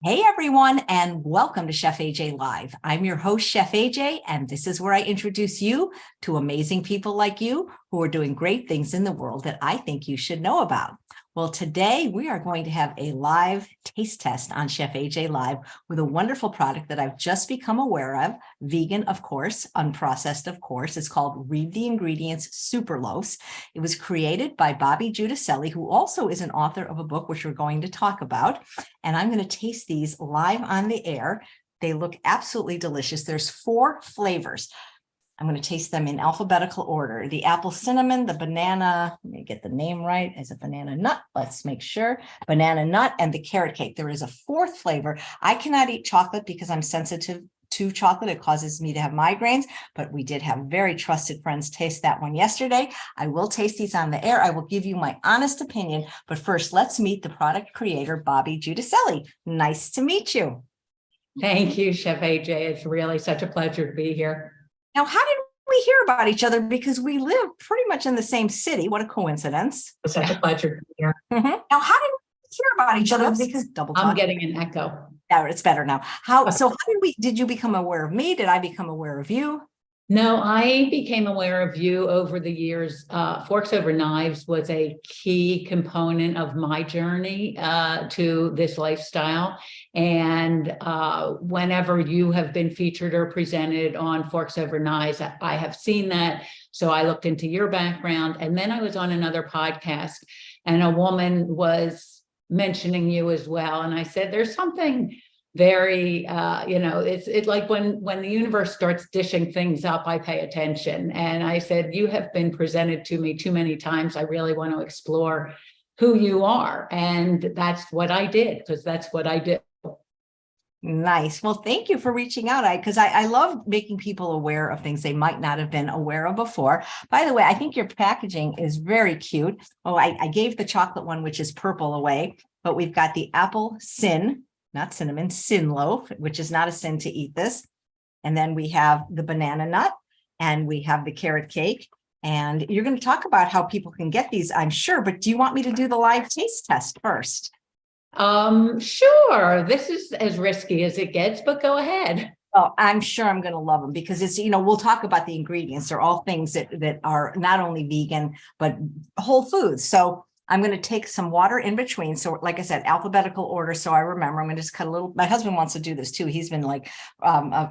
Hey everyone, and welcome to Chef AJ Live. I'm your host, Chef AJ, and this is where I introduce you to amazing people like you who are doing great things in the world that I think you should know about. Well, today we are going to have a live taste test on Chef AJ Live with a wonderful product that I've just become aware of, vegan, of course, unprocessed, of course. It's called Read the Ingredients Superloafs. It was created by Bobbi Giudicelli, who also is an author of a book, which we're going to talk about. And I'm going to taste these live on the air. They look absolutely delicious. There's 4 flavors. I'm going to taste them in alphabetical order. The apple cinnamon, the banana, let me get the name right. Is it banana nut? Let's make sure. Banana nut and the carrot cake. There is a 4th flavor. I cannot eat chocolate because I'm sensitive to chocolate. It causes me to have migraines, but we did have very trusted friends taste that one yesterday. I will taste these on the air. I will give you my honest opinion, but first let's meet the product creator, Bobbi Giudicelli. Nice to meet you. Thank you, Chef AJ. It's really such a pleasure to be here. Now, how did we hear about each other? Because we live pretty much in the same city. What a coincidence. It's such a pleasure to be here. Now, how did we hear about each other? Because I'm getting an echo. Yeah, it's better now. Did you become aware of me? Did I become aware of you? No, I became aware of you over the years. Forks Over Knives was a key component of my journey to this lifestyle. And whenever you have been featured or presented on Forks Over Knives, I have seen that. So I looked into your background. And then I was on another podcast and a woman was mentioning you as well. And I said, there's something very, it's like when the universe starts dishing things up, I pay attention. And I said, you have been presented to me too many times. I really want to explore who you are. And that's what I did, because that's what I do. Nice. Well, thank you for reaching out. Because I love making people aware of things they might not have been aware of before. By the way, I think your packaging is very cute. Oh, I gave the chocolate one, which is purple, away, but we've got the apple not cinnamon, sin loaf, which is not a sin to eat this. And then we have the banana nut and we have the carrot cake. And you're going to talk about how people can get these, I'm sure, but do you want me to do the live taste test first? Sure. This is as risky as it gets, but go ahead. Oh, I'm sure I'm going to love them because it's, we'll talk about the ingredients. They're all things that are not only vegan, but whole foods. So I'm going to take some water in between. So like I said, alphabetical order. So I remember I'm going to just cut a little. My husband wants to do this too. He's been like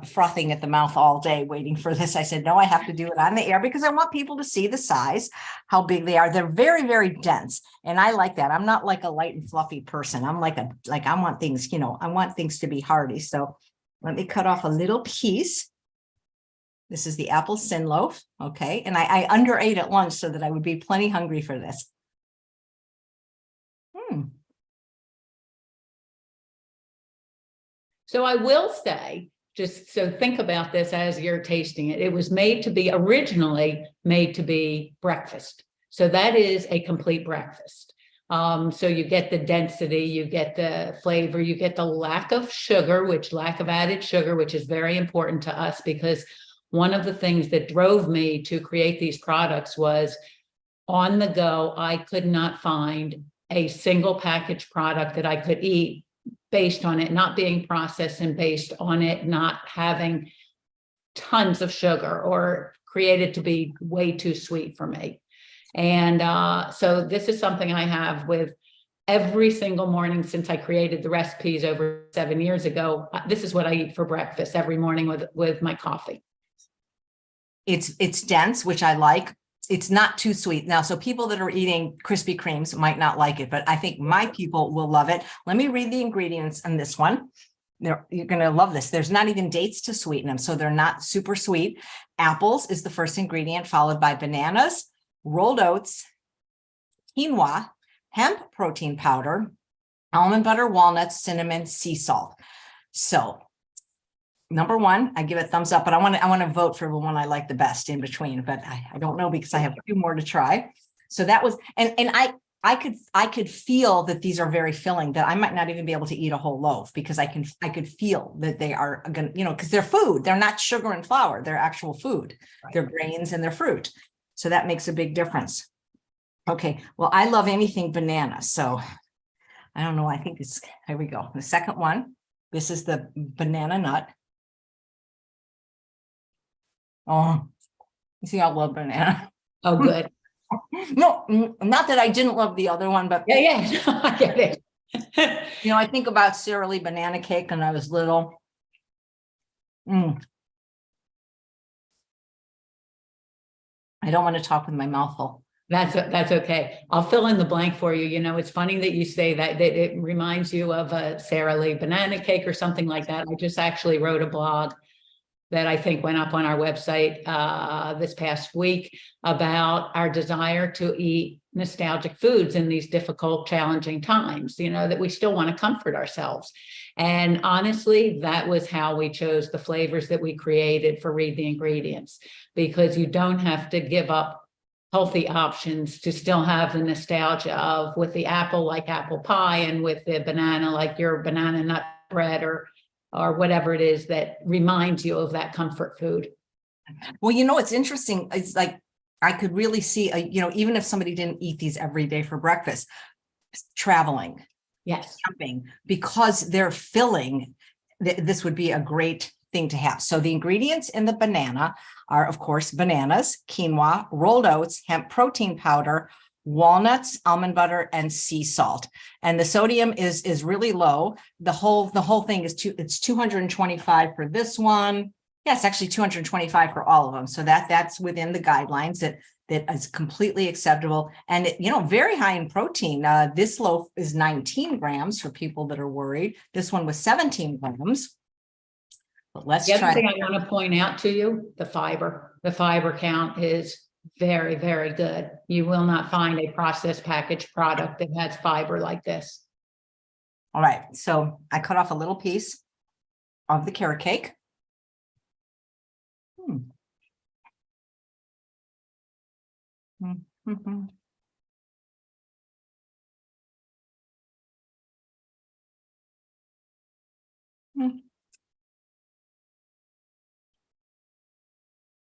frothing at the mouth all day waiting for this. I said, no, I have to do it on the air because I want people to see the size, how big they are. They're very, very dense. And I like that. I'm not like a light and fluffy person. I'm I want things, I want things to be hearty. So let me cut off a little piece. This is the apple sin loaf. Okay. And I underate at lunch so that I would be plenty hungry for this. So I will say, just so think about this as you're tasting it, it was originally made to be breakfast. So that is a complete breakfast. So you get the density, you get the flavor, you get the lack of added sugar, which is very important to us because one of the things that drove me to create these products was on the go. I could not find a single packaged product that I could eat based on it not being processed and based on it not having tons of sugar or created to be way too sweet for me. And so this is something I have with every single morning since I created the recipes over 7 years ago. This is what I eat for breakfast every morning with my coffee. It's dense, which I like. It's not too sweet. Now, so people that are eating Krispy Kremes might not like it, but I think my people will love it. Let me read the ingredients on this one. You're going to love this. There's not even dates to sweeten them, so they're not super sweet. Apples is the first ingredient, followed by bananas, rolled oats, quinoa, hemp protein powder, almond butter, walnuts, cinnamon, sea salt. So number one, I give it a thumbs up, but I want to vote for the one I like the best in between, but I don't know because I have 2 more to try. So that was, and I could feel that these are very filling, that I might not even be able to eat a whole loaf because I could feel that they are going to, because they're food. They're not sugar and flour. They're actual food. Right. They're grains and they're fruit. So that makes a big difference. Okay. Well, I love anything banana. So I don't know. I think here we go. The second one. This is the banana nut. Oh, you see, I love banana. Oh, good. No, not that I didn't love the other one, but Yeah, I get it. I think about Sara Lee banana cake when I was little. I don't want to talk with my mouth full. That's okay. I'll fill in the blank for you. It's funny that you say that it reminds you of a Sara Lee banana cake or something like that. I just actually wrote a blog that I think went up on our website this past week about our desire to eat nostalgic foods in these difficult, challenging times, that we still want to comfort ourselves. And honestly, that was how we chose the flavors that we created for Read the Ingredients, because you don't have to give up healthy options to still have the nostalgia of, with the apple, like apple pie, and with the banana, like your banana nut bread or whatever it is that reminds you of that comfort food. Well, it's interesting. It's like, I could really see, even if somebody didn't eat these every day for breakfast, traveling, yes, camping, because they're filling, this would be a great thing to have. So the ingredients in the banana are, of course, bananas, quinoa, rolled oats, hemp protein powder, walnuts, almond butter, and sea salt. And the sodium is really low. The whole thing is it's 225 for this one. Yeah, it's actually 225 for all of them. So that's within the guidelines that is completely acceptable. And very high in protein. This loaf is 19 grams for people that are worried. This one was 17 grams. But let's try. The other thing I want to point out to you, the fiber. The fiber count is very, very good. You will not find a processed packaged product that has fiber like this. All right. So I cut off a little piece of the carrot cake.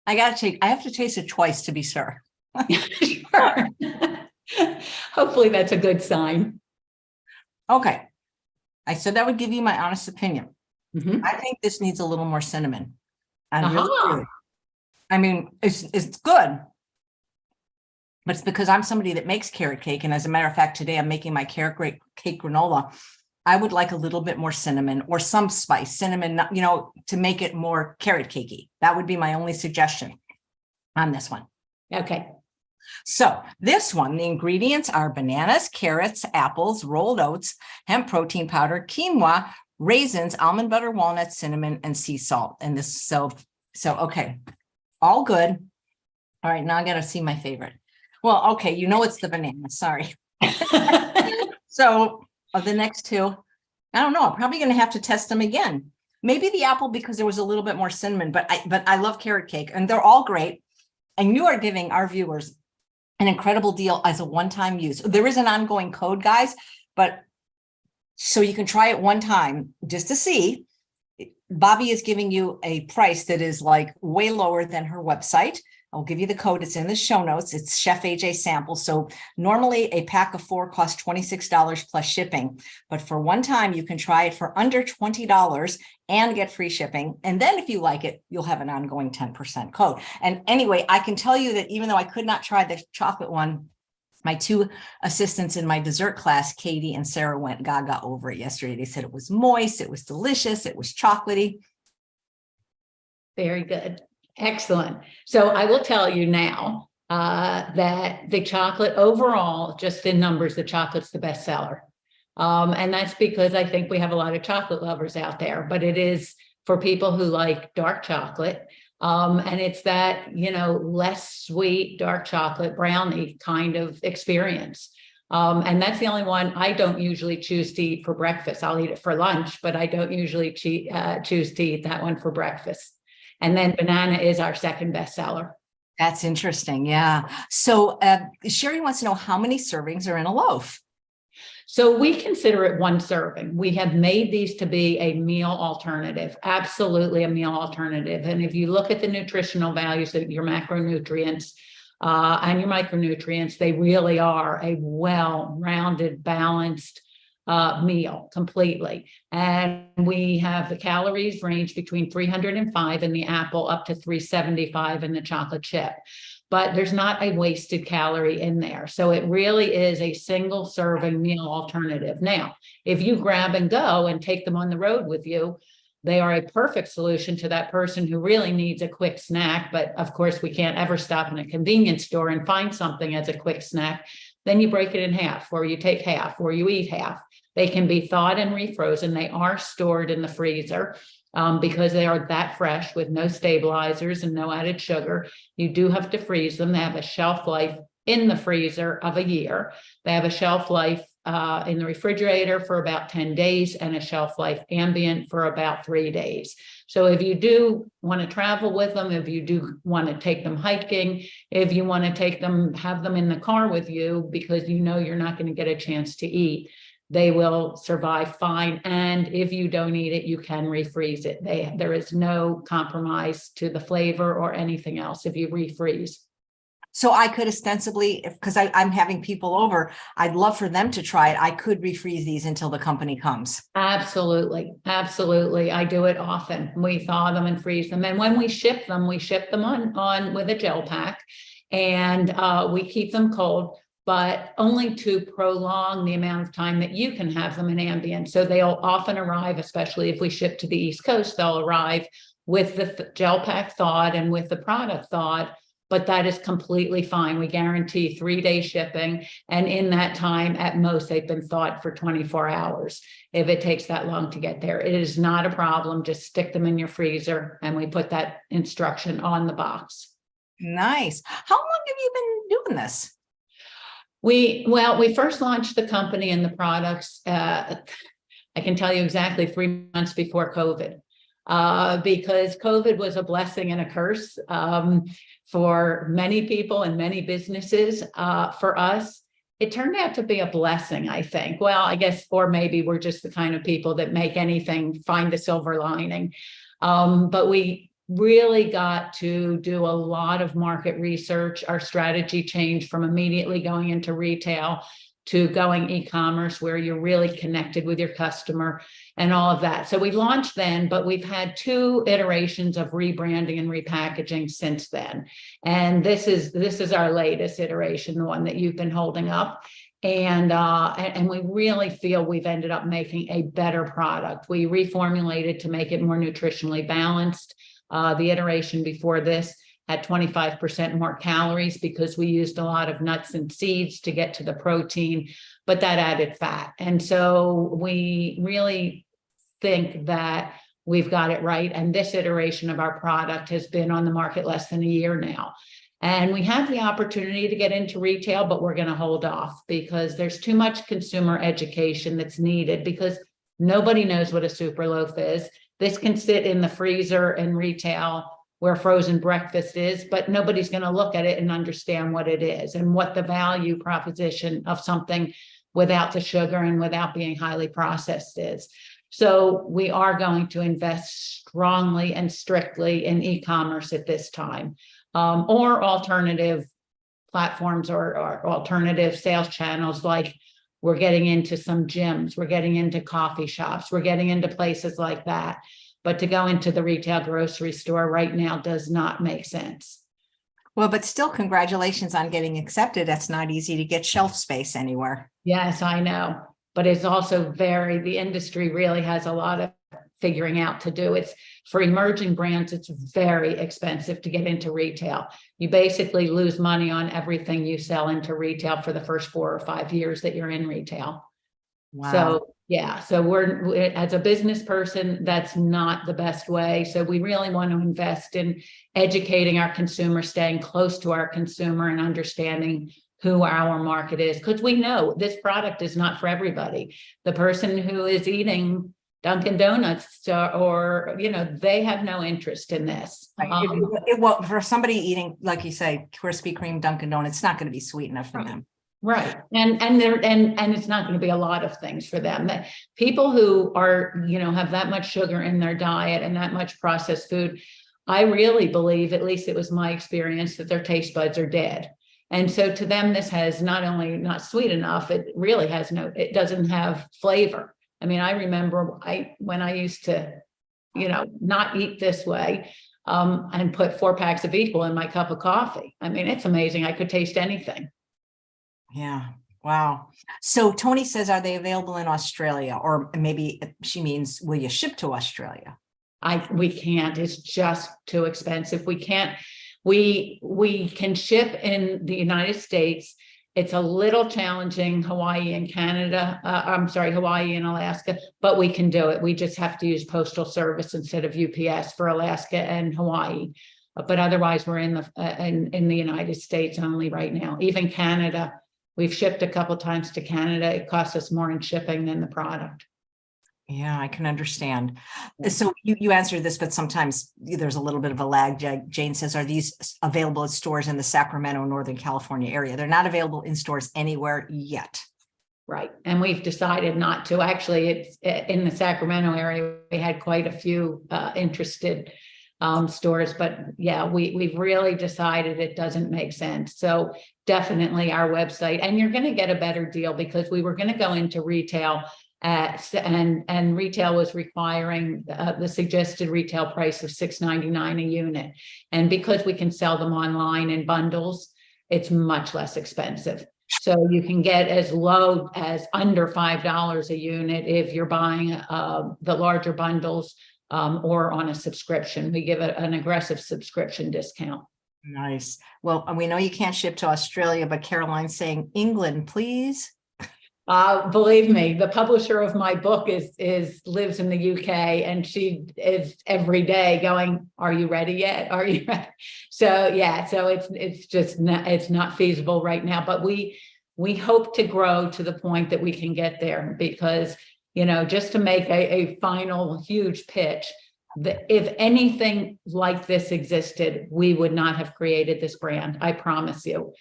I have to taste it twice to be sure. Sure. Hopefully that's a good sign. Okay. I said that would give you my honest opinion. Mm-hmm. I think this needs a little more cinnamon. Uh-huh. I mean, it's good, but it's because I'm somebody that makes carrot cake. And as a matter of fact, today I'm making my carrot cake granola. I would like a little bit more cinnamon or some spice, cinnamon, to make it more carrot cakey. That would be my only suggestion on this one. Okay. So this one, the ingredients are bananas, carrots, apples, rolled oats, hemp protein powder, quinoa, raisins, almond butter, walnuts, cinnamon, and sea salt. And this, so okay, all good. All right, now I got to see my favorite. Well, okay, it's the banana. Sorry. So of the next two, I don't know. I'm probably going to have to test them again. Maybe the apple, because there was a little bit more cinnamon, but I love carrot cake, and they're all great. And you are giving our viewers an incredible deal as a one-time use. There is an ongoing code, guys, but so you can try it one time just to see. Bobbi is giving you a price that is like way lower than her website. I'll give you the code. It's in the show notes. It's Chef AJ sample. So normally a pack of 4 costs $26 plus shipping, but for one time you can try it for under $20 and get free shipping. And then if you like it, you'll have an ongoing 10% code. And anyway, I can tell you that even though I could not try the chocolate one, my two assistants in my dessert class, Katie and Sarah, went gaga over it yesterday. They said it was moist, it was delicious, it was chocolatey. Very good. Excellent. So I will tell you now that the chocolate overall, just in numbers, the chocolate's the best seller. And that's because I think we have a lot of chocolate lovers out there, but it is for people who like dark chocolate. And it's that, less sweet, dark chocolate brownie kind of experience. And that's the only one I don't usually choose to eat for breakfast. I'll eat it for lunch, but I don't usually choose to eat that one for breakfast. And then banana is our second best seller. That's interesting. Yeah. So Sherry wants to know how many servings are in a loaf. So we consider it one serving. We have made these to be a meal alternative, absolutely a meal alternative. And if you look at the nutritional values of your macronutrients and your micronutrients, they really are a well-rounded, balanced meal completely. And we have the calories range between 305 in the apple up to 375 in the chocolate chip. But there's not a wasted calorie in there. So it really is a single serving meal alternative. Now, if you grab and go and take them on the road with you, they are a perfect solution to that person who really needs a quick snack. But of course, we can't ever stop in a convenience store and find something as a quick snack. Then you break it in half, or you take half, or you eat half. They can be thawed and refrozen. They are stored in the freezer. Because they are that fresh with no stabilizers and no added sugar. You do have to freeze them. They have a shelf life in the freezer of a year. They have a shelf life in the refrigerator for about 10 days and a shelf life ambient for about 3 days. So if you do want to travel with them, if you do want to take them hiking, if you want to take them, have them in the car with you because you know you're not going to get a chance to eat, they will survive fine. And if you don't eat it, you can refreeze it. There is no compromise to the flavor or anything else if you refreeze. So I could ostensibly, because I'm having people over, I'd love for them to try it. I could refreeze these until the company comes. Absolutely. Absolutely. I do it often. We thaw them and freeze them. And when we ship them on with a gel pack, and we keep them cold, but only to prolong the amount of time that you can have them in ambient. So they'll often arrive, especially if we ship to the East Coast, they'll arrive with the gel pack thawed and with the product thawed, but that is completely fine. We guarantee 3-day shipping. And in that time, at most, they've been thawed for 24 hours. If it takes that long to get there, it is not a problem. Just stick them in your freezer, and we put that instruction on the box. Nice. How long have you been doing this? We first launched the company and the products, I can tell you exactly 3 months before COVID, because COVID was a blessing and a curse for many people and many businesses. For us, it turned out to be a blessing, I think. Well, I guess, or maybe we're just the kind of people that make anything, find the silver lining. But we really got to do a lot of market research. Our strategy changed from immediately going into retail to going e-commerce, where you're really connected with your customer and all of that. So we launched then, but we've had 2 iterations of rebranding and repackaging since then. And this is our latest iteration, the one that you've been holding up. And we really feel we've ended up making a better product. We reformulated to make it more nutritionally balanced. The iteration before this had 25% more calories because we used a lot of nuts and seeds to get to the protein, but that added fat. And so we really think that we've got it right. And this iteration of our product has been on the market less than a year now. And we have the opportunity to get into retail, but we're going to hold off because there's too much consumer education that's needed, because nobody knows what a super loaf is. This can sit in the freezer in retail where frozen breakfast is, but nobody's going to look at it and understand what it is and what the value proposition of something without the sugar and without being highly processed is. So we are going to invest strongly and strictly in e-commerce at this time, or alternative platforms or alternative sales channels. Like, we're getting into some gyms, we're getting into coffee shops, we're getting into places like that. But to go into the retail grocery store right now does not make sense. Well, but still, congratulations on getting accepted. That's not easy to get shelf space anywhere. Yes, I know. But it's also the industry really has a lot of figuring out to do. It's for emerging brands, it's very expensive to get into retail. You basically lose money on everything you sell into retail for the first 4 or 5 years that you're in retail. Wow. So yeah, so we're, as a business person, that's not the best way. So we really want to invest in educating our consumer, staying close to our consumer and understanding who our market is, because we know this product is not for everybody. The person who is eating Dunkin' Donuts or they have no interest in this. Well, for somebody eating, like you say, Krispy Kreme, Dunkin' Donuts, it's not going to be sweet enough for them. Right. And it's not going to be a lot of things for them. That people who are, have that much sugar in their diet and that much processed food, I really believe, at least it was my experience, that their taste buds are dead. And so to them, this has not only not sweet enough, it really has it doesn't have flavor. I mean, I remember when I used to, not eat this way, and put 4 packs of Equal in my cup of coffee. I mean, it's amazing. I could taste anything. Yeah. Wow. So Tony says, are they available in Australia? Or maybe she means, will you ship to Australia? We can't. It's just too expensive. We can't. We can ship in the United States. It's a little challenging, Hawaii and Canada. I'm sorry, Hawaii and Alaska, but we can do it. We just have to use postal service instead of UPS for Alaska and Hawaii. But otherwise, we're in the United States only right now. Even Canada, we've shipped a couple times to Canada. It costs us more in shipping than the product. Yeah, I can understand. So you answered this, but sometimes there's a little bit of a lag. Jane says, are these available at stores in the Sacramento, Northern California area? They're not available in stores anywhere yet. Right. And we've decided not to. Actually, it's in the Sacramento area. We had quite a few interested stores, but yeah, we've really decided it doesn't make sense. So definitely our website, and you're going to get a better deal because we were going to go into retail and retail was requiring the suggested retail price of $6.99 a unit. And because we can sell them online in bundles, it's much less expensive. So you can get as low as under $5 a unit if you're buying the larger bundles or on a subscription. We give an aggressive subscription discount. Nice. Well, we know you can't ship to Australia, but Caroline's saying, England, please. Believe me, the publisher of my book lives in the UK, and she is every day going, "Are you ready yet? Are you ready?" So yeah, so it's not feasible right now, but we hope to grow to the point that we can get there because, just to make a final huge pitch, if anything like this existed, we would not have created this brand. I promise you.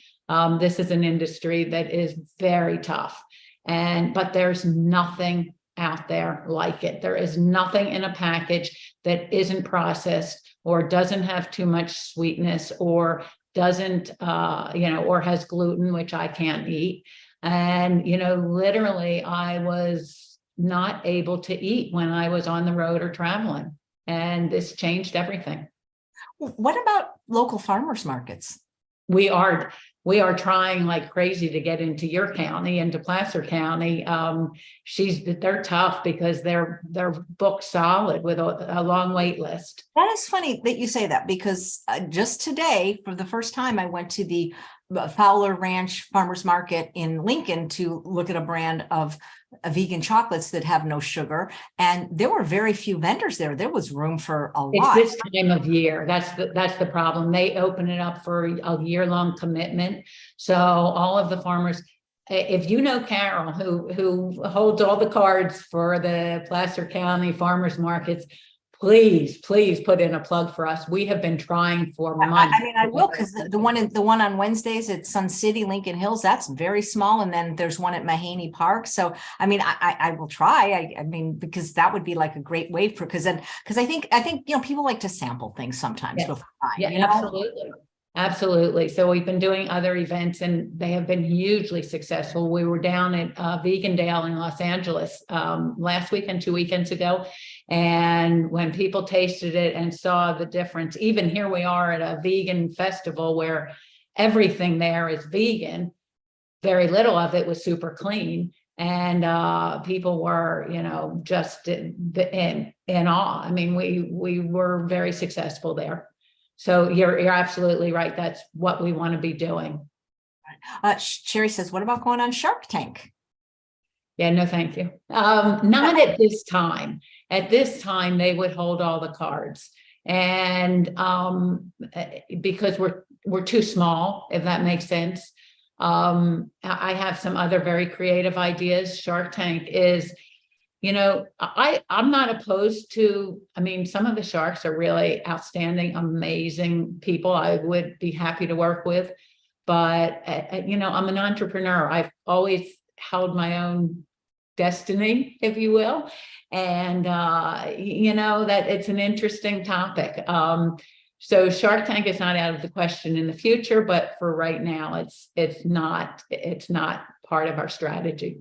This is an industry that is very tough. But there's nothing out there like it. There is nothing in a package that isn't processed or doesn't have too much sweetness or doesn't, or has gluten, which I can't eat. And, literally I was not able to eat when I was on the road or traveling. And this changed everything. What about local farmers markets? We are trying like crazy to get into your county, into Placer County. They're tough because they're booked solid with a long wait list. That is funny that you say that because just today, for the first time, I went to the Fowler Ranch Farmers Market in Lincoln to look at a brand of vegan chocolates that have no sugar. And there were very few vendors there. There was room for a lot. It's this time of year. That's the problem. They open it up for a year-long commitment. So all of the farmers, if you know Carol, who holds all the cards for the Placer County farmers markets, please put in a plug for us. We have been trying for months. I mean, I will, because the one on Wednesdays at Sun City, Lincoln Hills, that's very small. And then there's one at Mahaney Park. So, I mean, I will try. I mean, because that would be like a great way because I think, people like to sample things sometimes. Yes. Before buying, yeah, absolutely. Absolutely. So we've been doing other events and they have been hugely successful. We were down at Vegan Dale in Los Angeles last weekend, 2 weekends ago. And when people tasted it and saw the difference, even here we are at a vegan festival where everything there is vegan, very little of it was super clean. And people were, just in awe. I mean, we were very successful there. So you're absolutely right. That's what we want to be doing. Sherry says, what about going on Shark Tank? Yeah, no, thank you. Not at this time. At this time, they would hold all the cards. And because we're too small, if that makes sense. I have some other very creative ideas. Shark Tank is, I'm not opposed to, some of the sharks are really outstanding, amazing people I would be happy to work with. But, I'm an entrepreneur. I've always held my own destiny, if you will. And, that it's an interesting topic. So Shark Tank is not out of the question in the future, but for right now, it's not part of our strategy.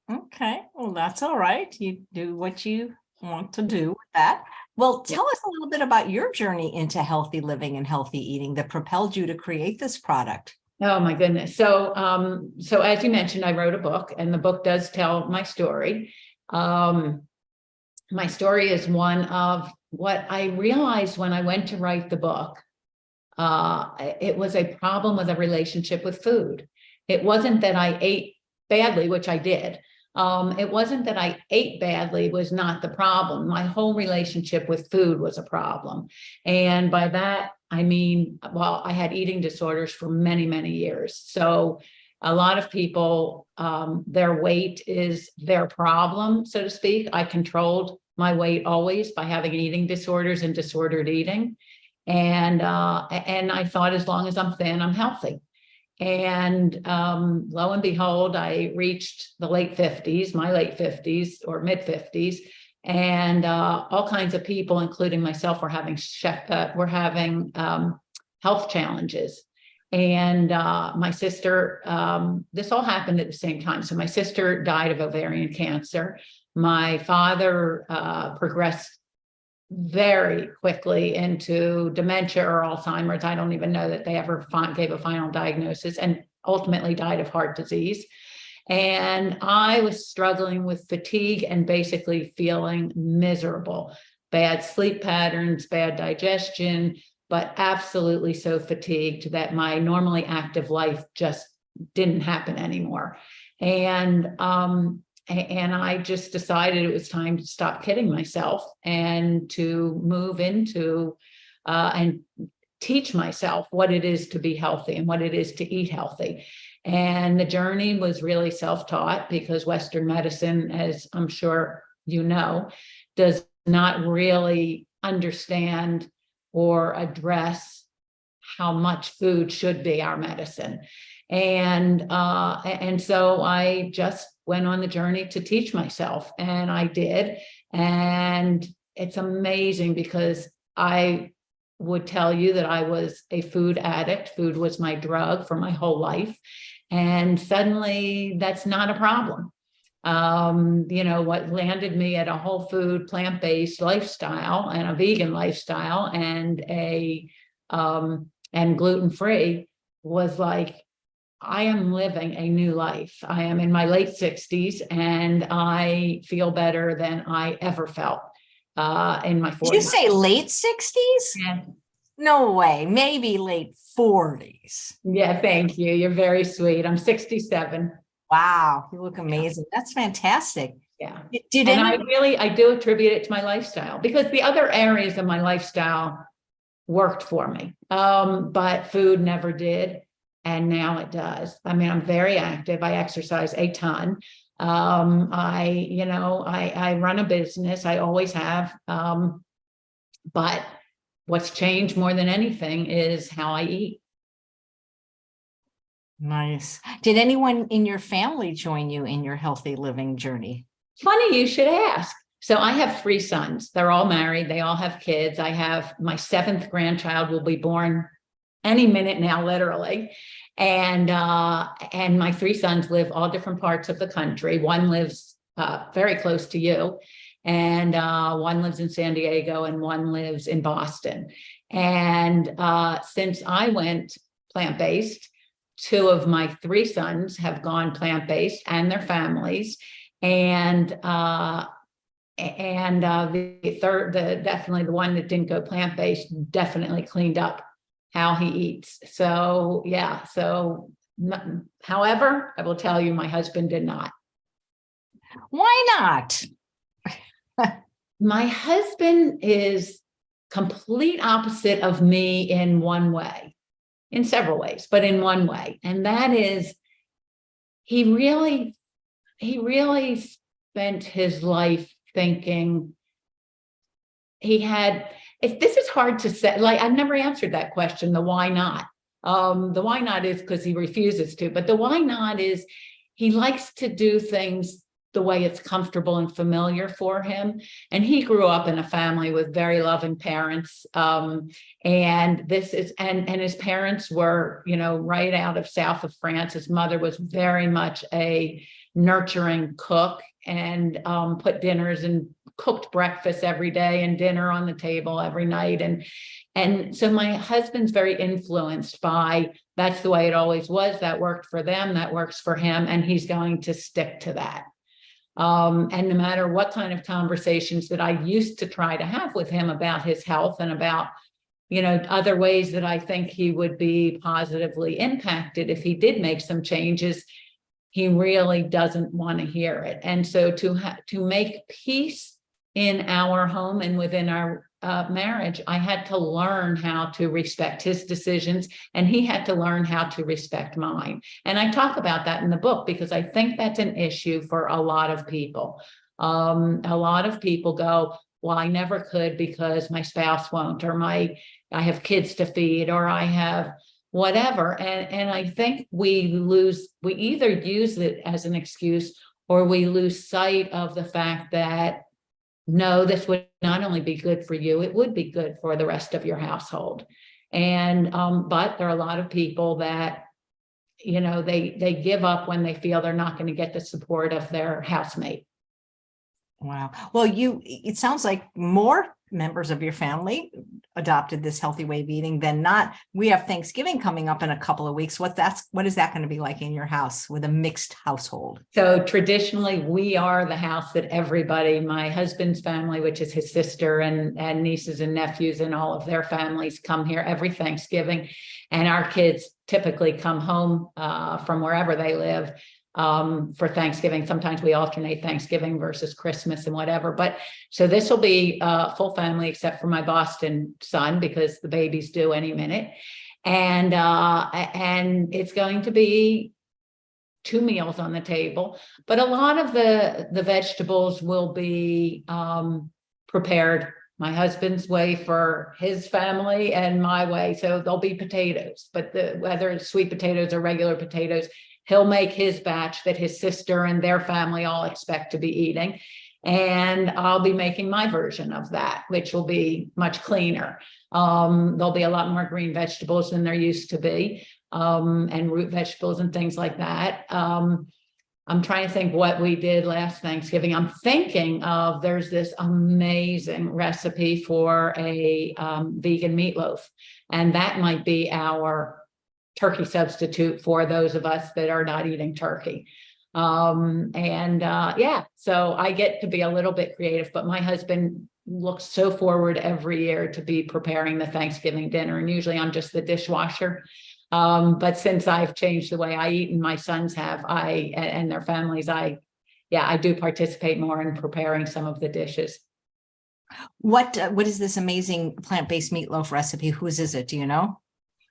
Okay, well, that's all right. You do what you want to do with that. Well, tell us a little bit about your journey into healthy living and healthy eating that propelled you to create this product. Oh my goodness. So, so as you mentioned, I wrote a book, and the book does tell my story. My story is one of what I realized when I went to write the book. It was a problem with a relationship with food. It wasn't that I ate badly, which I did. It wasn't that I ate badly was not the problem. My whole relationship with food was a problem. And by that, I mean, well, I had eating disorders for many, many years. So a lot of people, their weight is their problem, so to speak. I controlled my weight always by having eating disorders and disordered eating. And I thought, as long as I'm thin, I'm healthy. And lo and behold, I reached the late 50s, my late 50s or mid 50s, and all kinds of people, including myself, were having health challenges. And my sister, this all happened at the same time. So my sister died of ovarian cancer. My father progressed very quickly into dementia or Alzheimer's. I don't even know that they ever gave a final diagnosis, and ultimately died of heart disease. And I was struggling with fatigue and basically feeling miserable, bad sleep patterns, bad digestion, but absolutely so fatigued that my normally active life just didn't happen anymore. And I just decided it was time to stop kidding myself and to move into and teach myself what it is to be healthy and what it is to eat healthy. And the journey was really self-taught, because Western medicine, as I'm sure you know, does not really understand or address how much food should be our medicine. And so I just went on the journey to teach myself, and I did. And it's amazing, because I would tell you that I was a food addict. Food was my drug for my whole life. And suddenly that's not a problem. You know, what landed me at a whole food, plant-based lifestyle and a vegan lifestyle and and gluten-free was like, I am living a new life. I am in my late 60s, and I feel better than I ever felt in my 40s. Did you say late 60s? Yeah. No way, maybe late 40s. Yeah, thank you. You're very sweet. I'm 67. Wow, you look amazing. That's fantastic. Yeah. Did And any I do attribute it to my lifestyle, because the other areas of my lifestyle worked for me, but food never did. And now it does. I mean, I'm very active. I exercise a ton. I run a business. I always have. But what's changed more than anything is how I eat. Nice. Did anyone in your family join you in your healthy living journey? Funny you should ask. So I have 3 sons. They're all married. They all have kids. I have my 7th grandchild will be born any minute now, literally. And my 3 sons live all different parts of the country. One lives very close to you, and one lives in San Diego, and one lives in Boston. And since I went plant-based, 2 of my 3 sons have gone plant-based, and their families. And the third, definitely the one that didn't go plant-based, definitely cleaned up how he eats. So yeah. So, however, I will tell you, my husband did not. Why not? My husband is complete opposite of me in one way, in several ways, but in one way. And that is, he really spent his life thinking this is hard to say. Like, I've never answered that question, the why not. The why not is because he refuses to, but the why not is he likes to do things the way it's comfortable and familiar for him. And he grew up in a family with very loving parents. And his parents were, right out of south of France. His mother was very much a nurturing cook and put dinners and cooked breakfast every day and dinner on the table every night. And so my husband's very influenced by, that's the way it always was. That worked for them. That works for him. And he's going to stick to that. And no matter what kind of conversations that I used to try to have with him about his health and about, other ways that I think he would be positively impacted if he did make some changes, he really doesn't want to hear it. And so to make peace in our home and within our marriage, I had to learn how to respect his decisions, and he had to learn how to respect mine. And I talk about that in the book because I think that's an issue for a lot of people. A lot of people go, well, I never could because my spouse won't, or I have kids to feed, or I have whatever. And I think we either use it as an excuse, or we lose sight of the fact that, no, this would not only be good for you, it would be good for the rest of your household. And, but there are a lot of people that, they give up when they feel they're not going to get the support of their housemate. Wow. Well, it sounds like more members of your family adopted this healthy way of eating than not. We have Thanksgiving coming up in a couple of weeks. What is that going to be like in your house with a mixed household? So traditionally, we are the house that everybody, my husband's family, which is his sister and nieces and nephews and all of their families, come here every Thanksgiving. And our kids typically come home from wherever they live for Thanksgiving. Sometimes we alternate Thanksgiving versus Christmas and whatever. But so this will be full family, except for my Boston son, because the baby's due any minute. And it's going to be 2 meals on the table. But a lot of the vegetables will be prepared my husband's way for his family and my way. So there'll be potatoes, but whether it's sweet potatoes or regular potatoes, he'll make his batch that his sister and their family all expect to be eating. And I'll be making my version of that, which will be much cleaner. There'll be a lot more green vegetables than there used to be, and root vegetables and things like that. I'm trying to think what we did last Thanksgiving. I'm thinking of, there's this amazing recipe for a vegan meatloaf, and that might be our turkey substitute for those of us that are not eating turkey. Yeah, so I get to be a little bit creative, but my husband looks so forward every year to be preparing the Thanksgiving dinner. And usually I'm just the dishwasher. But since I've changed the way I eat and my sons have, and their families, I do participate more in preparing some of the dishes. What is this amazing plant-based meatloaf recipe? Whose is it? Do you know?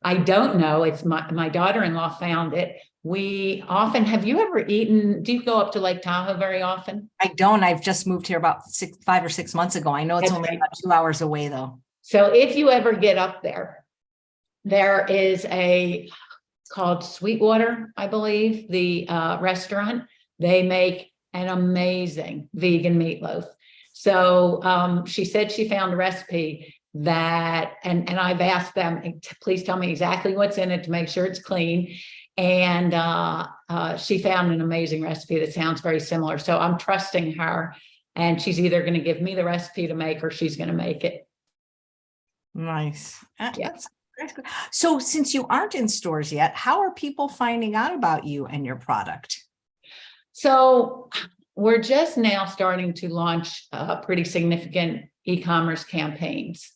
I don't know. It's my daughter-in-law found it. Have you ever eaten, do you go up to Lake Tahoe very often? I don't. I've just moved here about 5 or 6 months ago. I know it's only about 2 hours away though. So if you ever get up there, there is called Sweetwater, I believe, the restaurant. They make an amazing vegan meatloaf. So she said she found a recipe that, and I've asked them, please tell me exactly what's in it to make sure it's clean. And she found an amazing recipe that sounds very similar. So I'm trusting her, and she's either going to give me the recipe to make, or she's going to make it. Nice. Yeah. That's good. So since you aren't in stores yet, how are people finding out about you and your product? So we're just now starting to launch pretty significant e-commerce campaigns.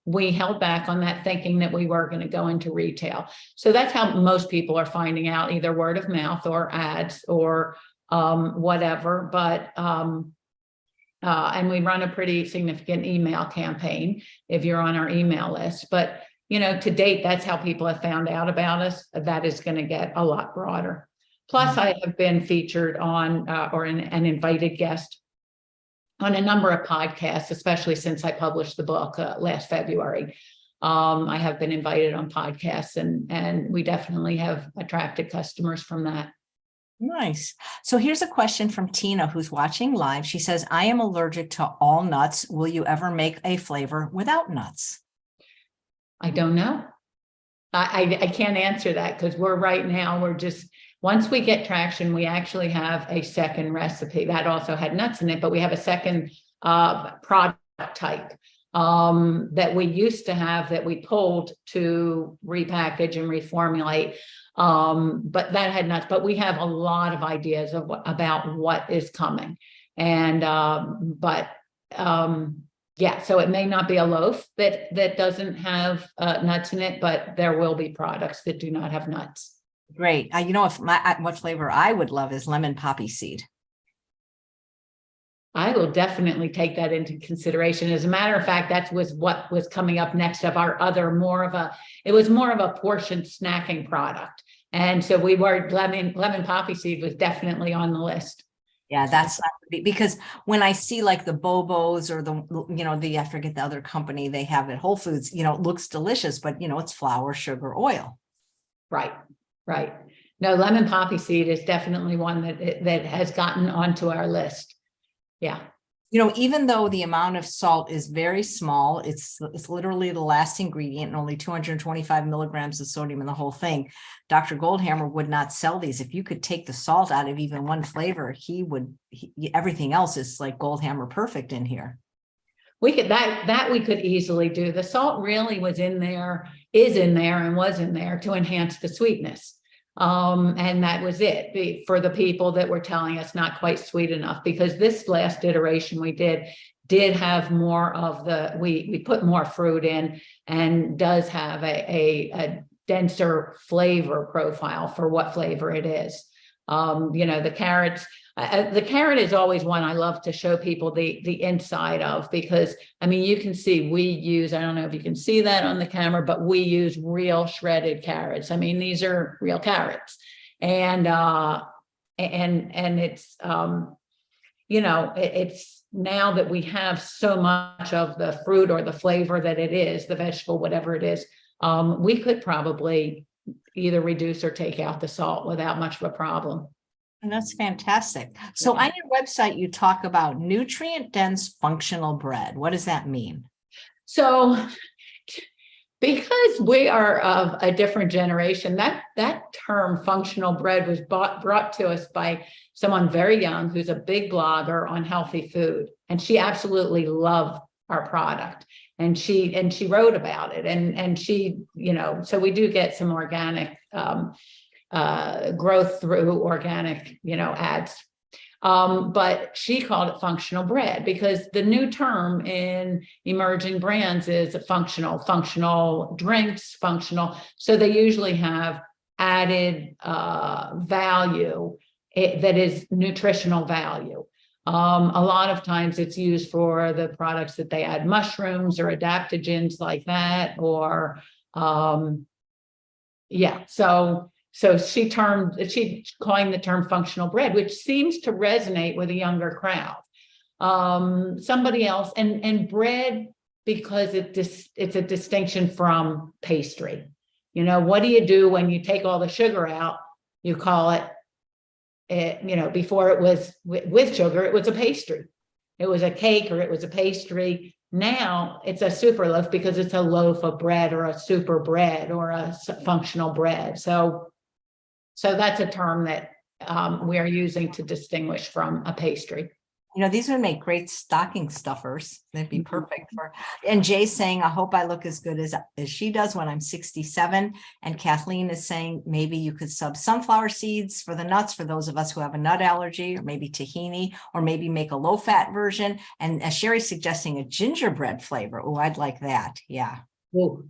We held back on that, thinking that we were going to go into retail. So that's how most people are finding out, either word of mouth or ads or whatever. But and we run a pretty significant email campaign if you're on our email list. But to date, that's how people have found out about us. That is going to get a lot broader. Plus, I have been featured on or an invited guest on a number of podcasts, especially since I published the book last February. I have been invited on podcasts, and we definitely have attracted customers from that. Nice. So here's a question from Tina, who's watching live. She says, I am allergic to all nuts. Will you ever make a flavor without nuts? I don't know. I can't answer that because we're just, once we get traction, we actually have a second recipe that also had nuts in it, but we have a second product type that we used to have that we pulled to repackage and reformulate. But that had nuts, but we have a lot of ideas of about what is coming. And yeah, so it may not be a loaf that doesn't have nuts in it, but there will be products that do not have nuts. Great. You know, what flavor I would love is lemon poppy seed. I will definitely take that into consideration. As a matter of fact, that was what was coming up next of our other it was more of a portion snacking product. And so lemon poppy seed was definitely on the list. Yeah, that's not because when I see like the Bobos or I forget the other company they have at Whole Foods, it looks delicious, but it's flour, sugar, oil. Right. Right. No, lemon poppy seed is definitely one that has gotten onto our list. Yeah. Even though the amount of salt is very small, it's literally the last ingredient and only 225 milligrams of sodium in the whole thing. Dr. Goldhammer would not sell these. If you could take the salt out of even one flavor, everything else is like Goldhammer perfect in here. We could we could easily do. The salt really is in there and was in there to enhance the sweetness. And that was it for the people that were telling us not quite sweet enough, because this last iteration we did have more of we put more fruit in and does have a denser flavor profile for what flavor it is. The carrots, the carrot is always one I love to show people the inside of, because you can see I don't know if you can see that on the camera, but we use real shredded carrots. These are real carrots, and it's it's now that we have so much of the fruit or the flavor that it is, the vegetable, whatever it is, we could probably either reduce or take out the salt without much of a problem. And that's fantastic. So on your website, you talk about nutrient-dense functional bread. What does that mean? So because we are of a different generation, that term functional bread was brought to us by someone very young who's a big blogger on healthy food. And she absolutely loved our product. And she wrote about it. And she, so we do get some organic growth through organic, ads. But she called it functional bread because the new term in emerging brands is functional drinks, functional. So they usually have added value that is nutritional value. A lot of times it's used for the products that they add mushrooms or adaptogens like that, or So she coined the term functional bread, which seems to resonate with a younger crowd. Somebody else, and bread, because it's a distinction from pastry. What do you do when you take all the sugar out? You call it, before it was with sugar, it was a pastry. It was a cake or it was a pastry. Now it's a super loaf because it's a loaf of bread or a super bread or a functional bread. So that's a term that we are using to distinguish from a pastry. These would make great stocking stuffers. They'd be perfect for. And Jay's saying, I hope I look as good as she does when I'm 67. And Kathleen is saying, maybe you could sub sunflower seeds for the nuts for those of us who have a nut allergy, or maybe tahini, or maybe make a low fat version. And Sherry's suggesting a gingerbread flavor. Oh, I'd like that. Yeah. Ooh.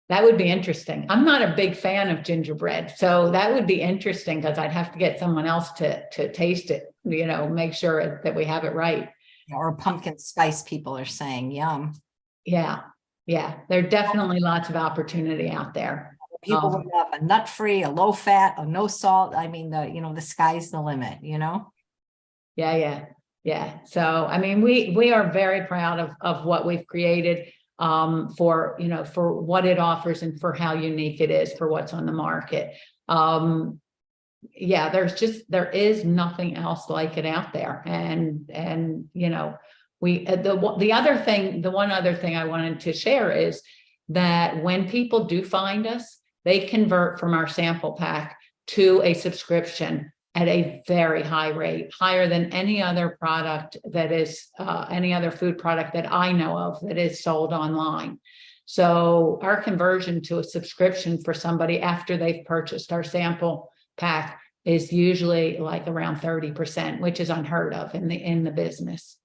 That would be interesting. I'm not a big fan of gingerbread, so that would be interesting because I'd have to get someone else to taste it, make sure that we have it right. Or pumpkin spice, people are saying, yum. Yeah. There are definitely lots of opportunity out there. People would love a nut-free, a low fat, a no salt. The sky's the limit, Yeah. So, we are very proud of what we've created. For what it offers and for how unique it is for what's on the market. yeah, there is nothing else like it out there. And, you know, the one other thing I wanted to share is that when people do find us, they convert from our sample pack to a subscription at a very high rate, higher than any other product that is, any other food product that I know of that is sold online. So our conversion to a subscription for somebody after they've purchased our sample pack is usually like around 30%, which is unheard of in the business.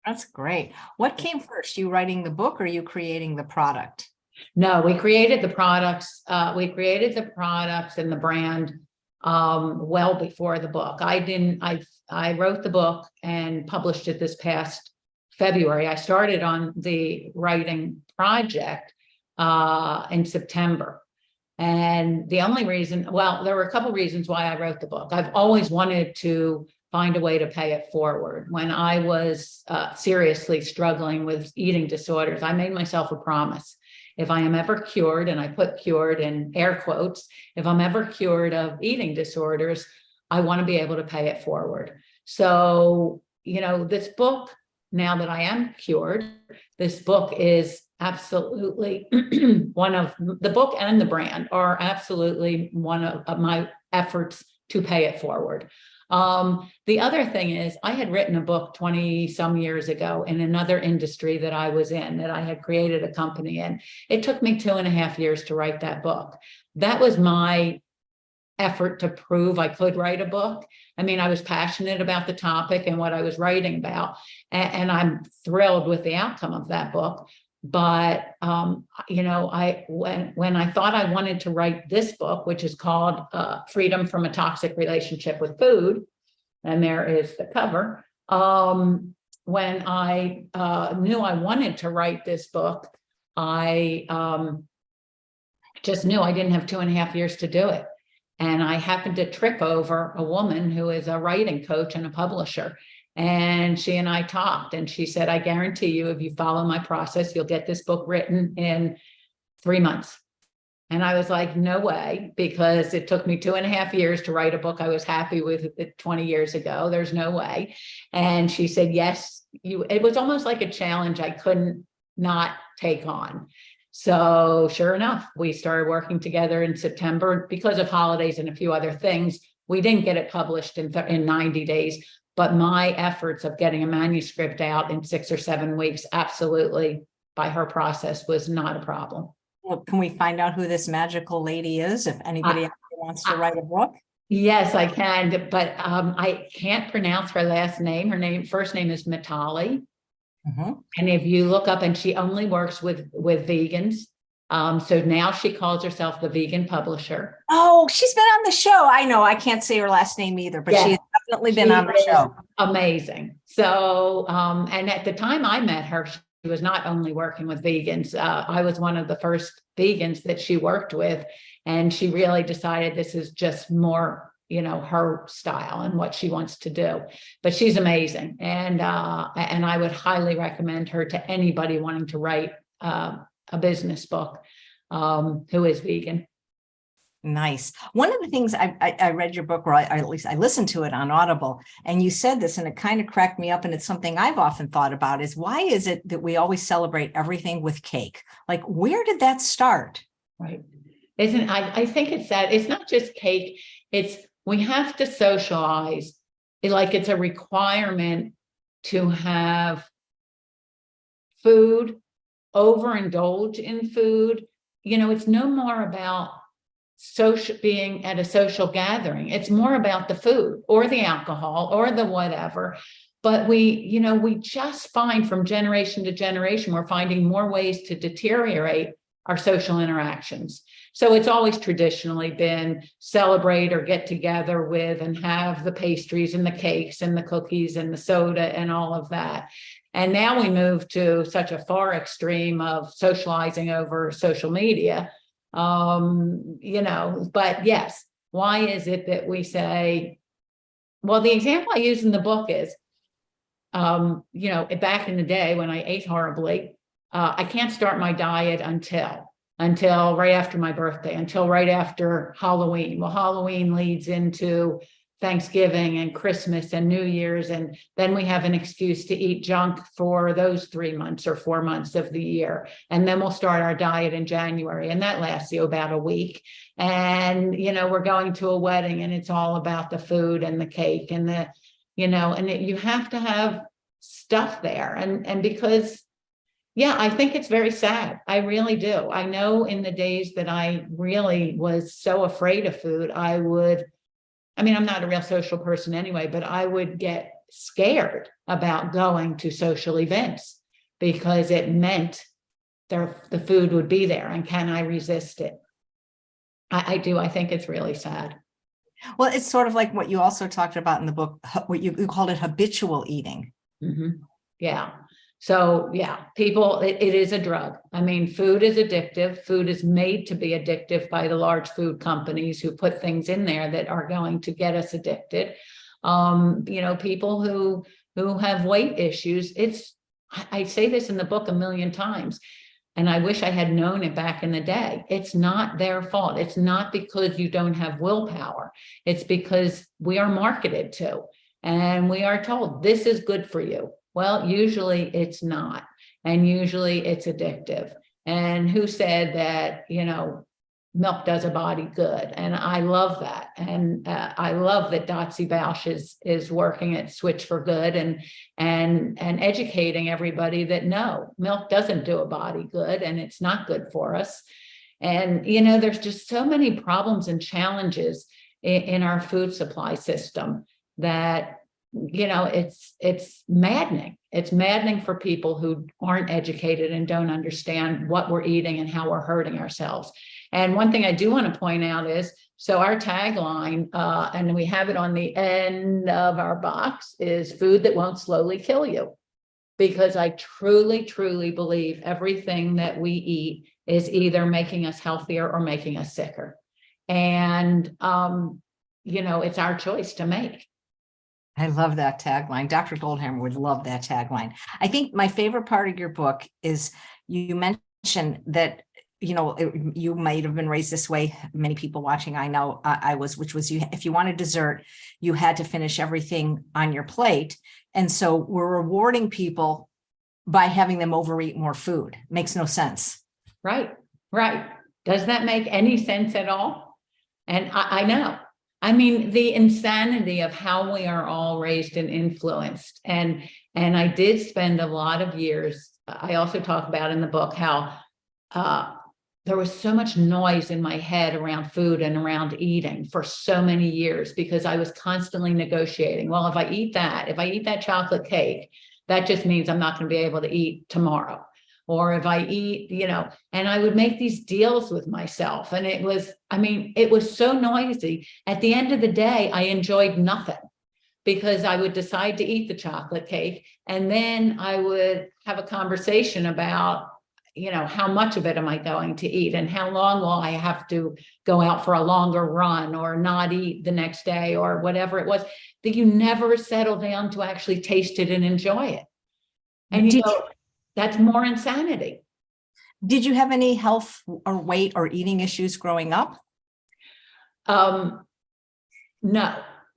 That's great. What came first, you writing the book or you creating the product? No, we created the products. We created the products and the brand well before the book. I wrote the book and published it this past February. I started on the writing project in September. And the only reason, well, there were a couple reasons why I wrote the book. I've always wanted to find a way to pay it forward. When I was seriously struggling with eating disorders, I made myself a promise. If I am ever cured, and I put cured in air quotes, if I'm ever cured of eating disorders, I want to be able to pay it forward. So, you know, this book, now that I am cured, this book is absolutely one of the book and the brand are absolutely one of my efforts to pay it forward. The other thing is I had written a book 20 some years ago in another industry that I was in, that I had created a company in. It took me 2.5 years to write that book. That was my effort to prove I could write a book. I mean, I was passionate about the topic and what I was writing about, and I'm thrilled with the outcome of that book. But, you know, when I thought I wanted to write this book, which is called Freedom from a Toxic Relationship with Food, and there is the cover. When I knew I wanted to write this book, I just knew I didn't have 2.5 years to do it. And I happened to trip over a woman who is a writing coach and a publisher. And she and I talked, and she said, I guarantee you, if you follow my process, you'll get this book written in 3 months. And I was like, no way, because it took me 2.5 years to write a book I was happy with it 20 years ago. There's no way. And she said, yes, it was almost like a challenge I couldn't not take on. So sure enough, we started working together in September. Because of holidays and a few other things, we didn't get it published in 90 days. But my efforts of getting a manuscript out in 6 or 7 weeks, absolutely, by her process, was not a problem. Well, can we find out who this magical lady is if anybody else wants to write a book? Yes, I can, but I can't pronounce her last name. Her first name is Mitali. And if you look up, and she only works with vegans. So now she calls herself the Vegan Publisher. Oh, she's been on the show. I know. I can't say her last name either, but she's definitely been on the show. Amazing. So, and at the time I met her, she was not only working with vegans. I was one of the first vegans that she worked with, and she really decided this is just more, you know, her style and what she wants to do. But she's amazing, and I would highly recommend her to anybody wanting to write a business book who is vegan. Nice. One of the things I read your book, or at least I listened to it on Audible, and you said this, and it kind of cracked me up. And it's something I've often thought about, is why is it that we always celebrate everything with cake? Like, where did that start? Right. I think it's that it's not just cake. It's, we have to socialize. Like, it's a requirement to have food, overindulge in food. You know, it's no more about being at a social gathering. It's more about the food or the alcohol or the whatever. But we just find, from generation to generation, we're finding more ways to deteriorate our social interactions. So it's always traditionally been celebrate or get together with and have the pastries and the cakes and the cookies and the soda and all of that. And now we move to such a far extreme of socializing over social media. But yes, why is it that we say, well, the example I use in the book is, back in the day when I ate horribly, I can't start my diet until. until right after my birthday, until right after Halloween. Well, Halloween leads into Thanksgiving and Christmas and New Year's. And then we have an excuse to eat junk for those 3 months or 4 months of the year. And then we'll start our diet in January. And that lasts you about a week. And, we're going to a wedding and it's all about the food and the cake and you have to have stuff there. And because, yeah, I think it's very sad. I really do. I know in the days that I really was so afraid of food, I'm not a real social person anyway, but I would get scared about going to social events because it meant the food would be there. And can I resist it? I do. I think it's really sad. Well, it's sort of like what you also talked about in the book, what you called it habitual eating. Mm-hmm. Yeah. So yeah, people, it is a drug. Food is addictive. Food is made to be addictive by the large food companies who put things in there that are going to get us addicted. People who have weight issues, I say this in the book a million times, and I wish I had known it back in the day. It's not their fault. It's not because you don't have willpower. It's because we are marketed to, and we are told this is good for you. Well, usually it's not. And usually it's addictive. And who said that, milk does a body good? And I love that. And I love that Dotsie Bausch is working at Switch for Good and educating everybody that no, milk doesn't do a body good and it's not good for us. And, there's just so many problems and challenges in our food supply system that it's maddening. It's maddening for people who aren't educated and don't understand what we're eating and how we're hurting ourselves. And one thing I do want to point out is, so our tagline, and we have it on the end of our box, is food that won't slowly kill you. Because I truly, truly believe everything that we eat is either making us healthier or making us sicker. And, it's our choice to make. I love that tagline. Dr. Goldhammer would love that tagline. I think my favorite part of your book is you mentioned that, you might have been raised this way. Many people watching, I know I was, which was if you wanted dessert, you had to finish everything on your plate. And so we're rewarding people by having them overeat more food. Makes no sense. Right. Does that make any sense at all? And I know. The insanity of how we are all raised and influenced. And I did spend a lot of years, I also talk about in the book how there was so much noise in my head around food and around eating for so many years because I was constantly negotiating. Well, if I eat that chocolate cake, that just means I'm not going to be able to eat tomorrow. Or if I eat, and I would make these deals with myself. And it was so noisy. At the end of the day, I enjoyed nothing because I would decide to eat the chocolate cake. And then I would have a conversation about, how much of it am I going to eat and how long will I have to go out for a longer run or not eat the next day or whatever it was, that you never settle down to actually taste it and enjoy it. And that's more insanity. Did you have any health or weight or eating issues growing up? No.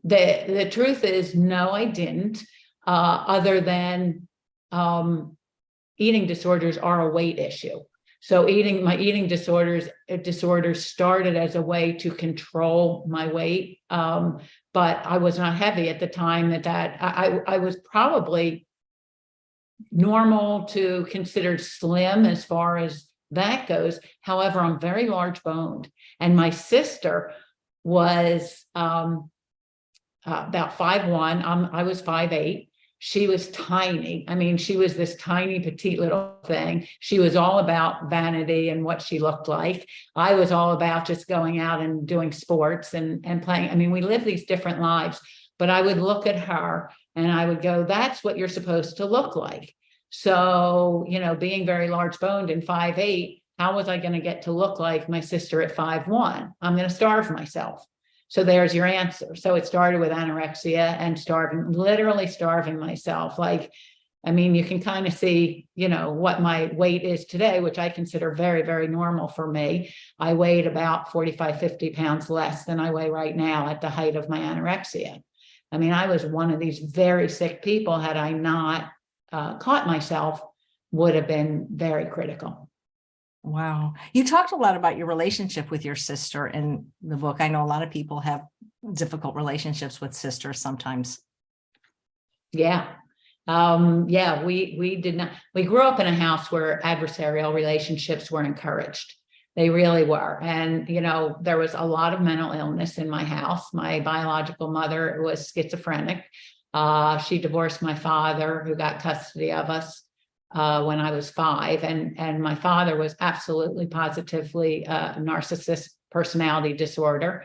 The truth is, no, I didn't. Other than eating disorders are a weight issue. So my eating disorders started as a way to control my weight. But I was not heavy at the time that I was probably normal to considered slim as far as that goes. However, I'm very large boned, and my sister was about 5'1". I was 5'8". She was tiny. She was this tiny, petite little thing. She was all about vanity and what she looked like. I was all about just going out and doing sports and playing. We lived these different lives, but I would look at her and I would go, that's what you're supposed to look like. So, being very large boned and 5'8", how was I going to get to look like my sister at 5'1"? I'm going to starve myself. So there's your answer. So it started with anorexia and literally starving myself. Like, I mean, you can kind of see, you know, what my weight is today, which I consider very, very normal for me. I weighed about 45, 50 pounds less than I weigh right now at the height of my anorexia. I mean, I was one of these very sick people. Had I not caught myself, would have been very critical. Wow. You talked a lot about your relationship with your sister in the book. I know a lot of people have difficult relationships with sisters sometimes. Yeah. Yeah, we did not, we grew up in a house where adversarial relationships were encouraged. They really were. And, you know, there was a lot of mental illness in my house. My biological mother was schizophrenic. She divorced my father, who got custody of us when I was 5. And my father was absolutely positively a narcissist personality disorder.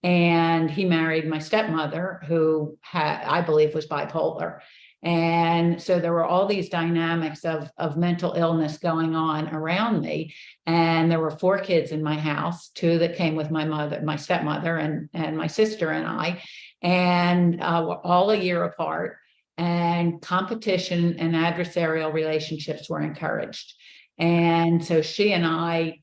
And he married my stepmother, who I believe was bipolar. And so there were all these dynamics of mental illness going on around me. And there were 4 kids in my house, 2 that came with my mother, my stepmother, and my sister and I, and we're all a year apart. And competition and adversarial relationships were encouraged. And so she and I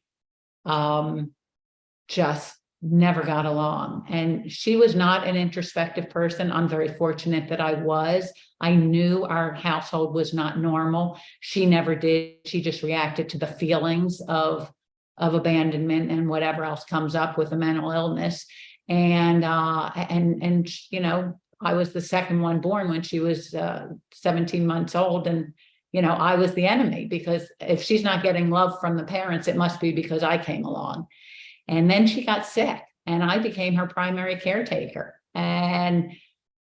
just never got along. And she was not an introspective person. I'm very fortunate that I was. I knew our household was not normal. She never did. She just reacted to the feelings of abandonment and whatever else comes up with a mental illness. And you know, I was the second one born when she was 17 months old. And, you know, I was the enemy, because if she's not getting love from the parents, it must be because I came along. And then she got sick and I became her primary caretaker. And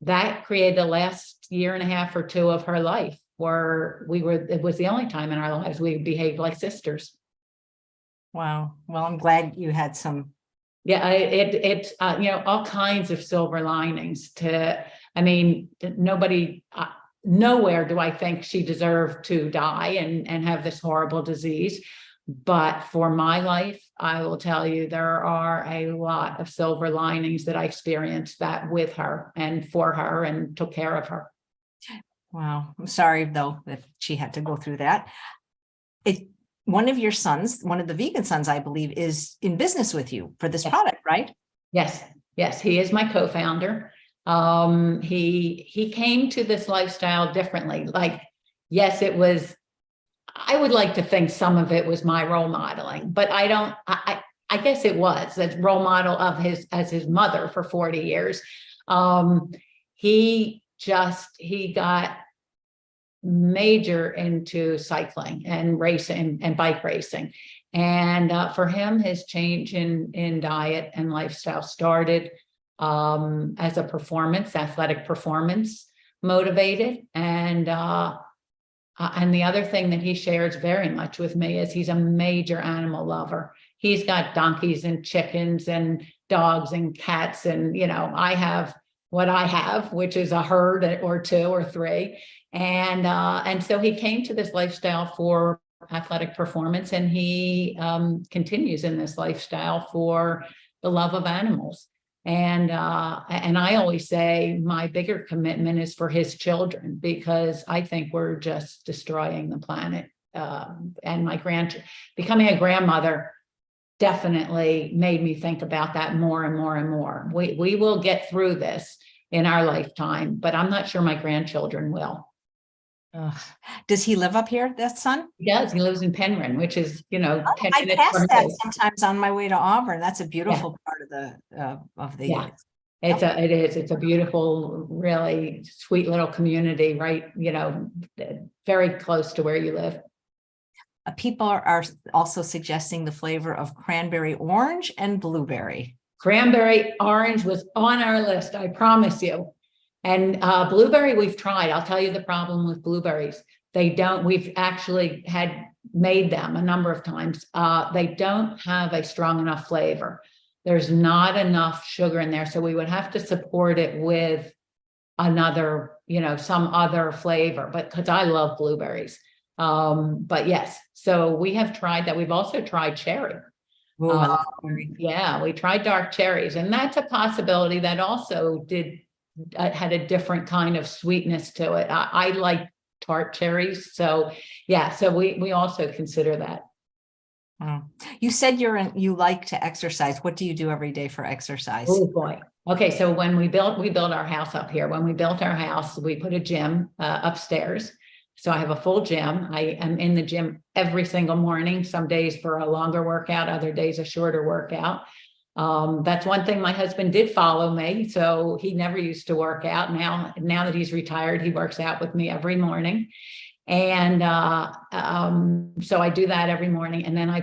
that created the last year and a half or 2 of her life where it was the only time in our lives we behaved like sisters. Wow. Well, I'm glad you had some. Yeah, it's you know, all kinds of silver linings to, I mean, nobody, nowhere do I think she deserved to die and have this horrible disease. But for my life, I will tell you, there are a lot of silver linings that I experienced that with her and for her and took care of her. Wow. I'm sorry, though, that she had to go through that. One of your sons, one of the vegan sons, I believe, is in business with you for this product, right? Yes. Yes. He is my co-founder. He came to this lifestyle differently. Like, yes, it was, I would like to think some of it was my role modeling, but I guess it was a role model of as his mother for 40 years. He got major into cycling and racing and bike racing. And for him, his change in diet and lifestyle started as a athletic performance motivated. And the other thing that he shares very much with me is he's a major animal lover. He's got donkeys and chickens and dogs and cats. And, you know, I have what I have, which is a herd or 2 or 3. And so he came to this lifestyle for athletic performance, and he continues in this lifestyle for the love of animals. And I always say my bigger commitment is for his children, because I think we're just destroying the planet. And my becoming a grandmother definitely made me think about that more and more and more. We will get through this in our lifetime, but I'm not sure my grandchildren will. Does he live up here, that son? He does. He lives in Penryn, which is, you know, 10 I minutes pass from that his. sometimes on my way to Auburn. That's a beautiful part of the. Yeah. It's a beautiful, really sweet little community, right? You know, very close to where you live. People are also suggesting the flavor of cranberry orange and blueberry. Cranberry orange was on our list, I promise you. And blueberry we've tried. I'll tell you the problem with blueberries. We've actually had made them a number of times. They don't have a strong enough flavor. There's not enough sugar in there. So we would have to support it with another, you know, some other flavor, but because I love blueberries. But yes, so we have tried that. We've also tried cherry. Ooh, I love cherry. Yeah, we tried dark cherries, and that's a possibility that also had a different kind of sweetness to it. I like tart cherries. So yeah, so we also consider that. You said you like to exercise. What do you do every day for exercise? Oh boy. Okay, so when we built our house up here. When we built our house, we put a gym upstairs. So I have a full gym. I am in the gym every single morning, some days for a longer workout, other days a shorter workout. That's one thing my husband did follow me. So he never used to work out. Now that he's retired, he works out with me every morning. And so I do that every morning. And then I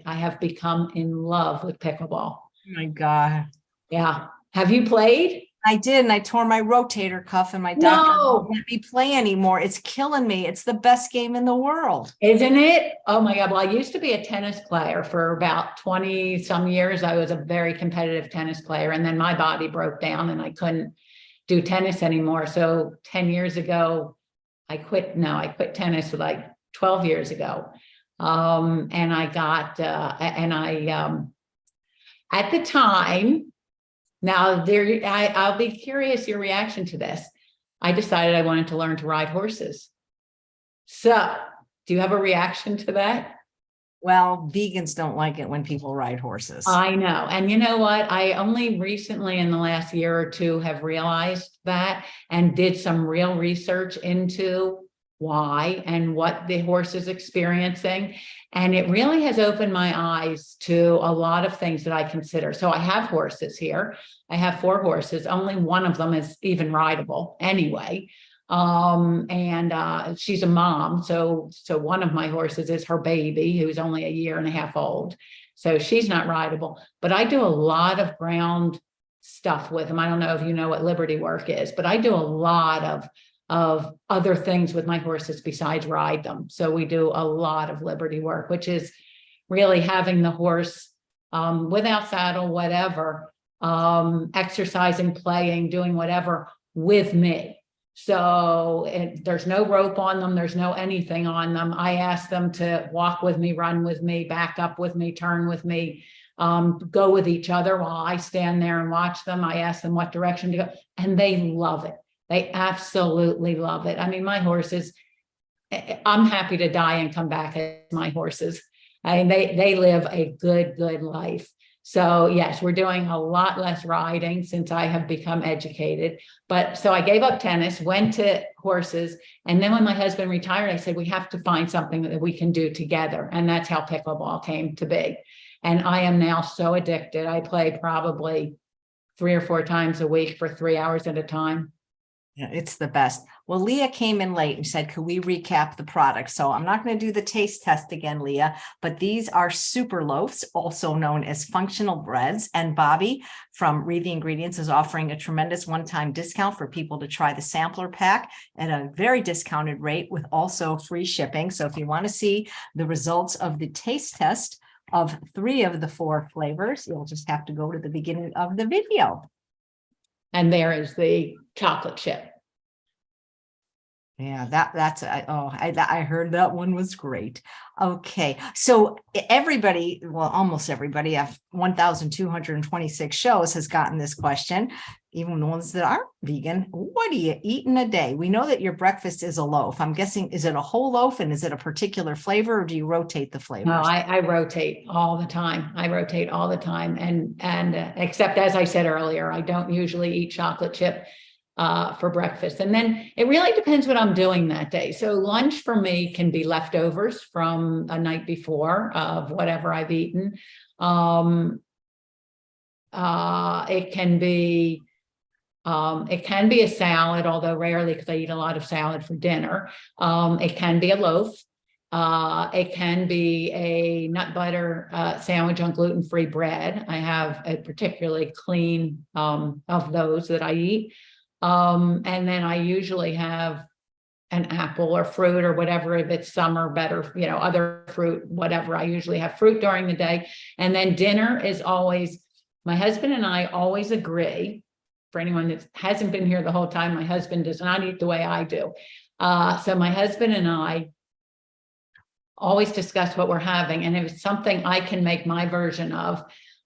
have become in love with pickleball. Oh my God. Yeah. Have you played? I did, and I tore my rotator cuff, and my doctor won't No, let me play anymore. It's killing me. It's the best game in the world. isn't it? Oh my God. Well, I used to be a tennis player for about 20 some years. I was a very competitive tennis player, and then my body broke down and I couldn't do tennis anymore. So 10 years ago, I quit tennis like 12 years ago. And I got, at the time, now I'll be curious your reaction to this. I decided I wanted to learn to ride horses. So do you have a reaction to that? Well, vegans don't like it when people ride horses. I know. And you know what? I only recently in the last year or two have realized that and did some real research into why and what the horse is experiencing. And it really has opened my eyes to a lot of things that I consider. So I have horses here. I have 4 horses. Only one of them is even rideable anyway. She's a mom. So one of my horses is her baby, who's only a year and a half old. So she's not rideable, but I do a lot of ground stuff with them. I don't know if you know what Liberty work is, but I do a lot of other things with my horses besides ride them. So we do a lot of Liberty work, which is really having the horse without saddle, whatever, exercising, playing, doing whatever with me. So there's no rope on them. There's no anything on them. I ask them to walk with me, run with me, back up with me, turn with me, go with each other while I stand there and watch them. I ask them what direction to go, and they love it. They absolutely love it. I mean, my horses, I'm happy to die and come back as my horses. I mean, they live a good life. So yes, we're doing a lot less riding since I have become educated. But so I gave up tennis, went to horses. And then when my husband retired, I said, we have to find something that we can do together. And that's how pickleball came to be. And I am now so addicted. I play probably 3 or 4 times a week for 3 hours at a time. Yeah, it's the best. Well, Leah came in late and said, could we recap the product? So I'm not going to do the taste test again, Leah, but these are Superloafs, also known as functional breads. And Bobbi from Read the Ingredients is offering a tremendous one-time discount for people to try the sampler pack at a very discounted rate with also free shipping. So if you want to see the results of the taste test of 3 of the 4 flavors, you'll just have to go to the beginning of the video. And there is the chocolate chip. Yeah, I heard that one was great. Okay, so everybody, well, almost everybody, 1,226 shows has gotten this question, even the ones that aren't vegan. What do you eat in a day? We know that your breakfast is a loaf. I'm guessing, is it a whole loaf and is it a particular flavor, or do you rotate the flavors? No, I rotate all the time. I rotate all the time. And except, as I said earlier, I don't usually eat chocolate chip for breakfast. And then it really depends what I'm doing that day. So lunch for me can be leftovers from a night before of whatever I've eaten. It can be a salad, although rarely, because I eat a lot of salad for dinner. It can be a loaf. It can be a nut butter sandwich on gluten-free bread. I have a particularly clean of those that I eat. And then I usually have an apple or fruit or whatever, if it's summer, better, other fruit, whatever. I usually have fruit during the day. And then dinner is always, my husband and I always agree. For anyone that hasn't been here the whole time, my husband does not eat the way I do. So my husband and I always discuss what we're having. And if it's something I can make my version of,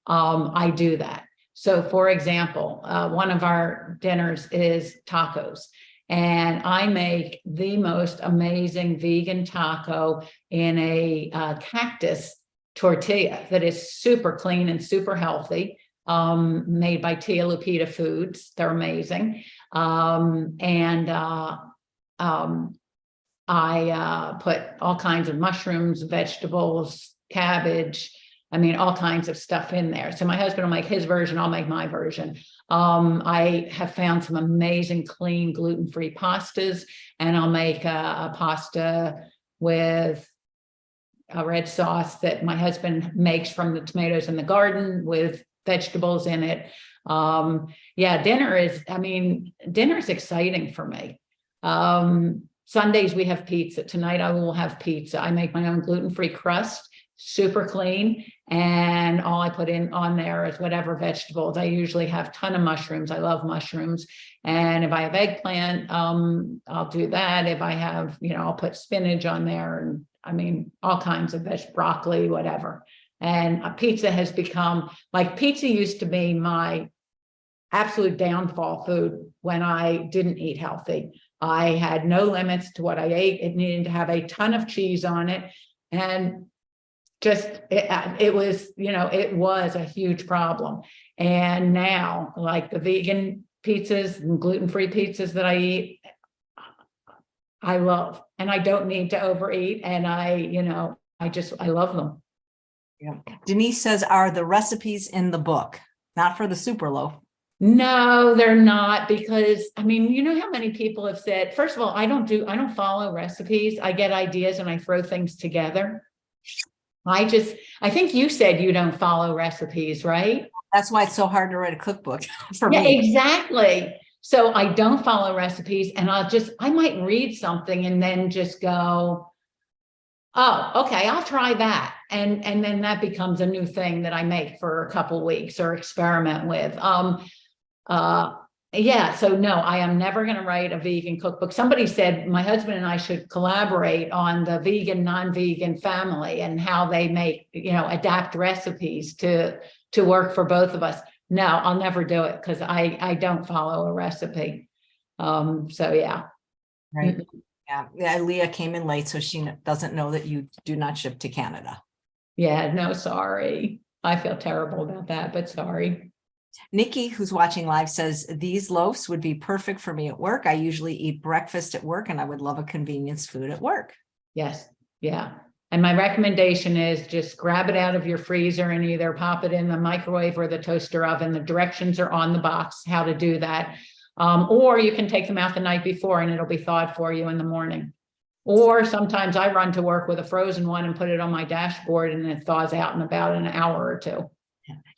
I do that. So for example, one of our dinners is tacos. And I make the most amazing vegan taco in a cactus tortilla that is super clean and super healthy, made by Tia Lupita Foods. They're amazing. I put all kinds of mushrooms, vegetables, cabbage, I mean, all kinds of stuff in there. So my husband will make his version, I'll make my version. I have found some amazing, clean, gluten-free pastas, and I'll make a pasta with a red sauce that my husband makes from the tomatoes in the garden with vegetables in it. Yeah, dinner's exciting for me. Sundays we have pizza. Tonight I will have pizza. I make my own gluten-free crust, super clean, and all I put in on there is whatever vegetables. I usually have a ton of mushrooms. I love mushrooms. And if I have eggplant, I'll do that. If I have, I'll put spinach on there, and I mean, all kinds of broccoli, whatever. And pizza has become, like, pizza used to be my absolute downfall food when I didn't eat healthy. I had no limits to what I ate. It needed to have a ton of cheese on it. And it was a huge problem. And now, like, the vegan pizzas and gluten-free pizzas that I eat, I love, and I don't need to overeat. And I love them. Yeah. Denise says, are the recipes in the book? Not for the Superloaf. No, they're not, because I mean, you know how many people have said, first of all, I don't follow recipes. I get ideas and I throw things together. I think you said you don't follow recipes, right? That's why it's so hard to write a cookbook for me. Yeah, exactly. So I don't follow recipes, and I might read something and then just go, oh, okay, I'll try that. And then that becomes a new thing that I make for a couple weeks or experiment with. Yeah, so no, I am never going to write a vegan cookbook. Somebody said my husband and I should collaborate on the vegan, non-vegan family and how they make, adapt recipes to work for both of us. No, I'll never do it because I don't follow a recipe. So yeah. Right. Yeah. Leah came in late, so she doesn't know that you do not ship to Canada. Yeah, no, sorry. I feel terrible about that, but sorry. Nikki, who's watching live, says these loaves would be perfect for me at work. I usually eat breakfast at work, and I would love a convenience food at work. Yes. Yeah. And my recommendation is just grab it out of your freezer and either pop it in the microwave or the toaster oven. The directions are on the box, how to do that. Or you can take them out the night before and it'll be thawed for you in the morning. Or sometimes I run to work with a frozen one and put it on my dashboard, and it thaws out in about an hour or two.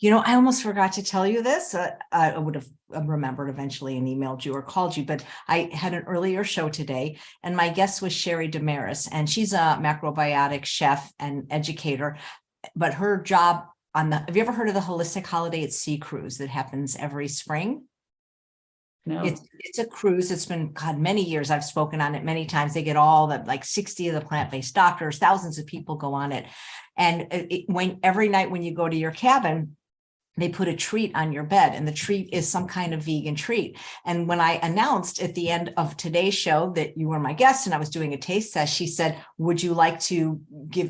I almost forgot to tell you this. I would have remembered eventually and emailed you or called you, but I had an earlier show today, and my guest was Sherry Damaris, and she's a macrobiotic chef and educator. But her job have you ever heard of the Holistic Holiday at Sea cruise that happens every spring? No. It's a cruise. It's been, God, many years. I've spoken on it many times. They get all the, like, 60 of the plant-based doctors, thousands of people go on it. And when every night when you go to your cabin, they put a treat on your bed, and the treat is some kind of vegan treat. And when I announced at the end of today's show that you were my guest and I was doing a taste test, she said, would you like to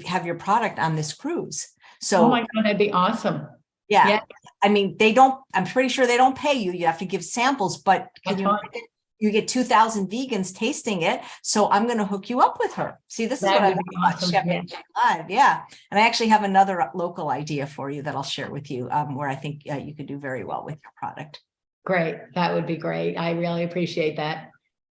have your product on this cruise? So, oh my God, that'd be awesome. Yeah. I mean, I'm pretty sure they don't pay you. You have to give samples, but you get 2,000 vegans tasting it. So I'm going to hook you up with her. See, this is what I love about Chef AJ Live. Yeah. And I actually have another local idea for you that I'll share with you, where I think you could do very well with your product. Great. That would be great. I really appreciate that.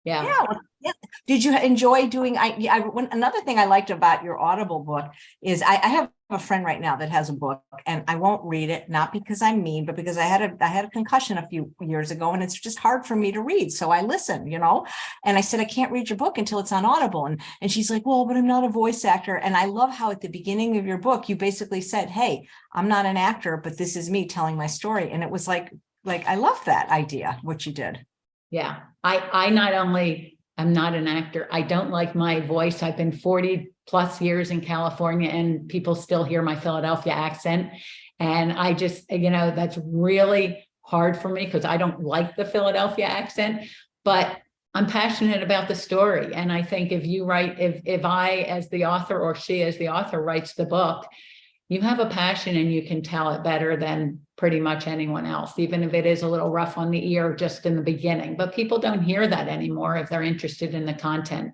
Yeah. Yeah. Did you enjoy doing, another thing I liked about your Audible book is I have a friend right now that has a book, and I won't read it, not because I'm mean, but because I had a concussion a few years ago, and it's just hard for me to read. So I listen, and I said, I can't read your book until it's on Audible. And she's like, well, but I'm not a voice actor. And I love how at the beginning of your book, you basically said, hey, I'm not an actor, but this is me telling my story. And it was like, I love that idea, what you did. Yeah. I not only am not an actor, I don't like my voice. I've been 40 plus years in California, and people still hear my Philadelphia accent. And I just, that's really hard for me because I don't like the Philadelphia accent. But I'm passionate about the story. And I think if I as the author or she as the author writes the book, you have a passion and you can tell it better than pretty much anyone else, even if it is a little rough on the ear just in the beginning. But people don't hear that anymore if they're interested in the content.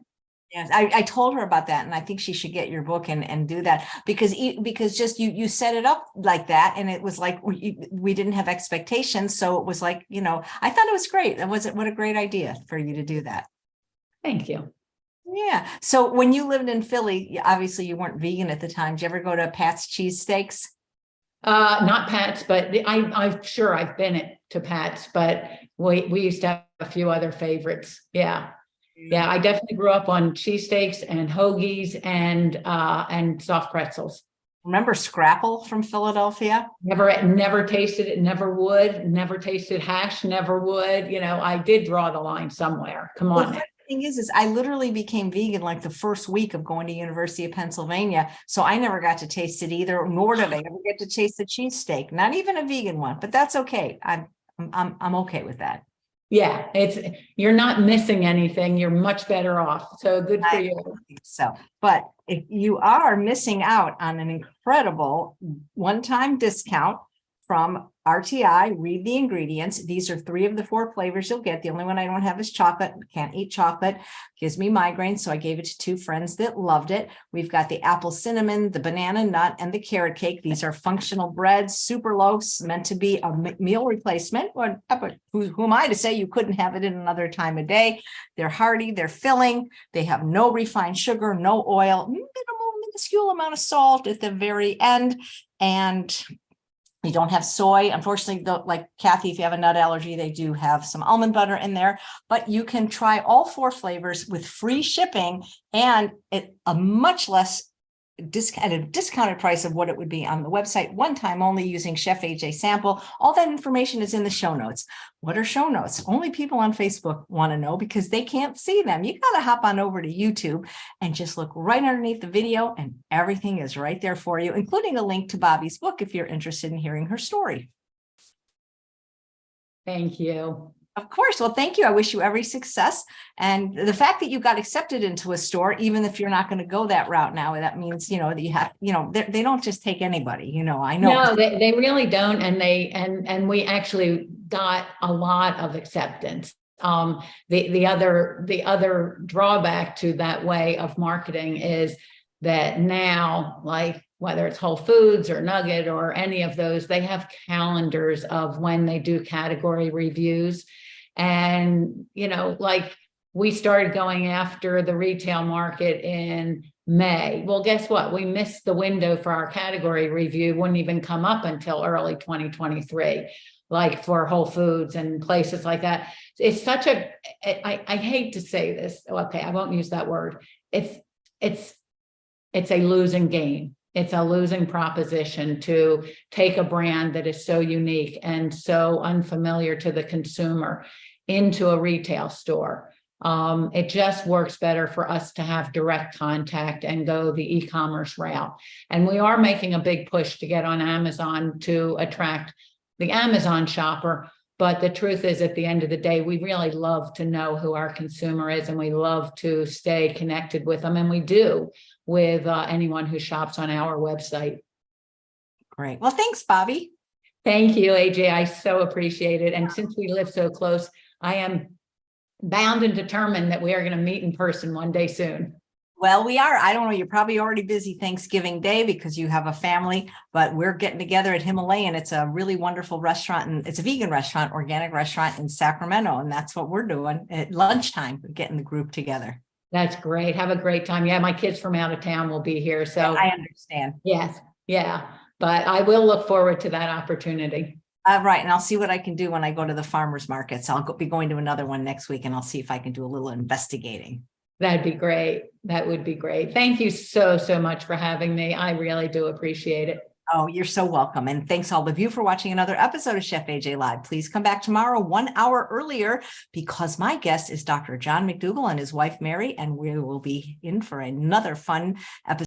Yes, I told her about that, and I think she should get your book and do that because just you set it up like that, and it was like we didn't have expectations, so it was like, I thought it was great. What a great idea for you to do that. Thank you. Yeah. So when you lived in Philly, obviously you weren't vegan at the time. Did you ever go to Pat's Cheesesteaks? Not Pat's, but I'm sure I've been to Pat's, but we used to have a few other favorites. Yeah. Yeah, I definitely grew up on cheesesteaks and hoagies and soft pretzels. Remember Scrapple from Philadelphia? Never tasted it, never would, never tasted hash, never would. I did draw the line somewhere. Come on. The thing is I literally became vegan like the first week of going to University of Pennsylvania. So I never got to taste it either, nor did I ever get to taste the cheesesteak, not even a vegan one, but that's okay. I'm okay with that. Yeah, you're not missing anything. You're much better off. So good for you. So, but if you are missing out on an incredible one-time discount from RTI, read the ingredients. These are 3 of the 4 flavors you'll get. The only one I don't have is chocolate. Can't eat chocolate. Gives me migraines. So I gave it to 2 friends that loved it. We've got the apple cinnamon, the banana nut, and the carrot cake. These are functional breads, super loaves, meant to be a meal replacement. But who am I to say you couldn't have it in another time of day? They're hearty. They're filling. They have no refined sugar, no oil, minuscule amount of salt at the very end. And you don't have soy. Unfortunately, like Kathy, if you have a nut allergy, they do have some almond butter in there, but you can try all 4 flavors with free shipping and at a much less discounted price of what it would be on the website, one time only, using Chef AJ sample. All that information is in the show notes. What are show notes? Only people on Facebook want to know because they can't see them. You got to hop on over to YouTube and just look right underneath the video, and everything is right there for you, including a link to Bobbi's book if you're interested in hearing her story. Thank you. Of course. Well, thank you. I wish you every success. And the fact that you got accepted into a store, even if you're not going to go that route now, that means, that you have, they don't just take anybody, I know. No, they really don't. And we actually got a lot of acceptance. The other drawback to that way of marketing is that now, like whether it's Whole Foods or Nugget or any of those, they have calendars of when they do category reviews. And, like we started going after the retail market in May. Well, guess what? We missed the window for our category review. Wouldn't even come up until early 2023, like for Whole Foods and places like that. It's such I hate to say this. Okay, I won't use that word. It's a losing game. It's a losing proposition to take a brand that is so unique and so unfamiliar to the consumer into a retail store. It just works better for us to have direct contact and go the e-commerce route. And we are making a big push to get on Amazon to attract the Amazon shopper. But the truth is, at the end of the day, we really love to know who our consumer is, and we love to stay connected with them. And we do with anyone who shops on our website. Great. Well, thanks, Bobbi. Thank you, AJ. I so appreciate it. And since we live so close, I am bound and determined that we are going to meet in person one day soon. Well, we are. I don't know. You're probably already busy Thanksgiving Day because you have a family, but we're getting together at Himalayan. It's a really wonderful restaurant, and it's a vegan restaurant, organic restaurant in Sacramento. And that's what we're doing at lunchtime, getting the group together. That's great. Have a great time. Yeah, my kids from out of town will be here. So I understand. Yes. Yeah. But I will look forward to that opportunity. Right. And I'll see what I can do when I go to the farmers markets. I'll be going to another one next week, and I'll see if I can do a little investigating. That'd be great. That would be great. Thank you so much for having me. I really do appreciate it. Oh, you're so welcome. And thanks all of you for watching another episode of Chef AJ Live. Please come back tomorrow 1 hour earlier because my guest is Dr. John McDougall and his wife, Mary, and we will be in for another fun episode.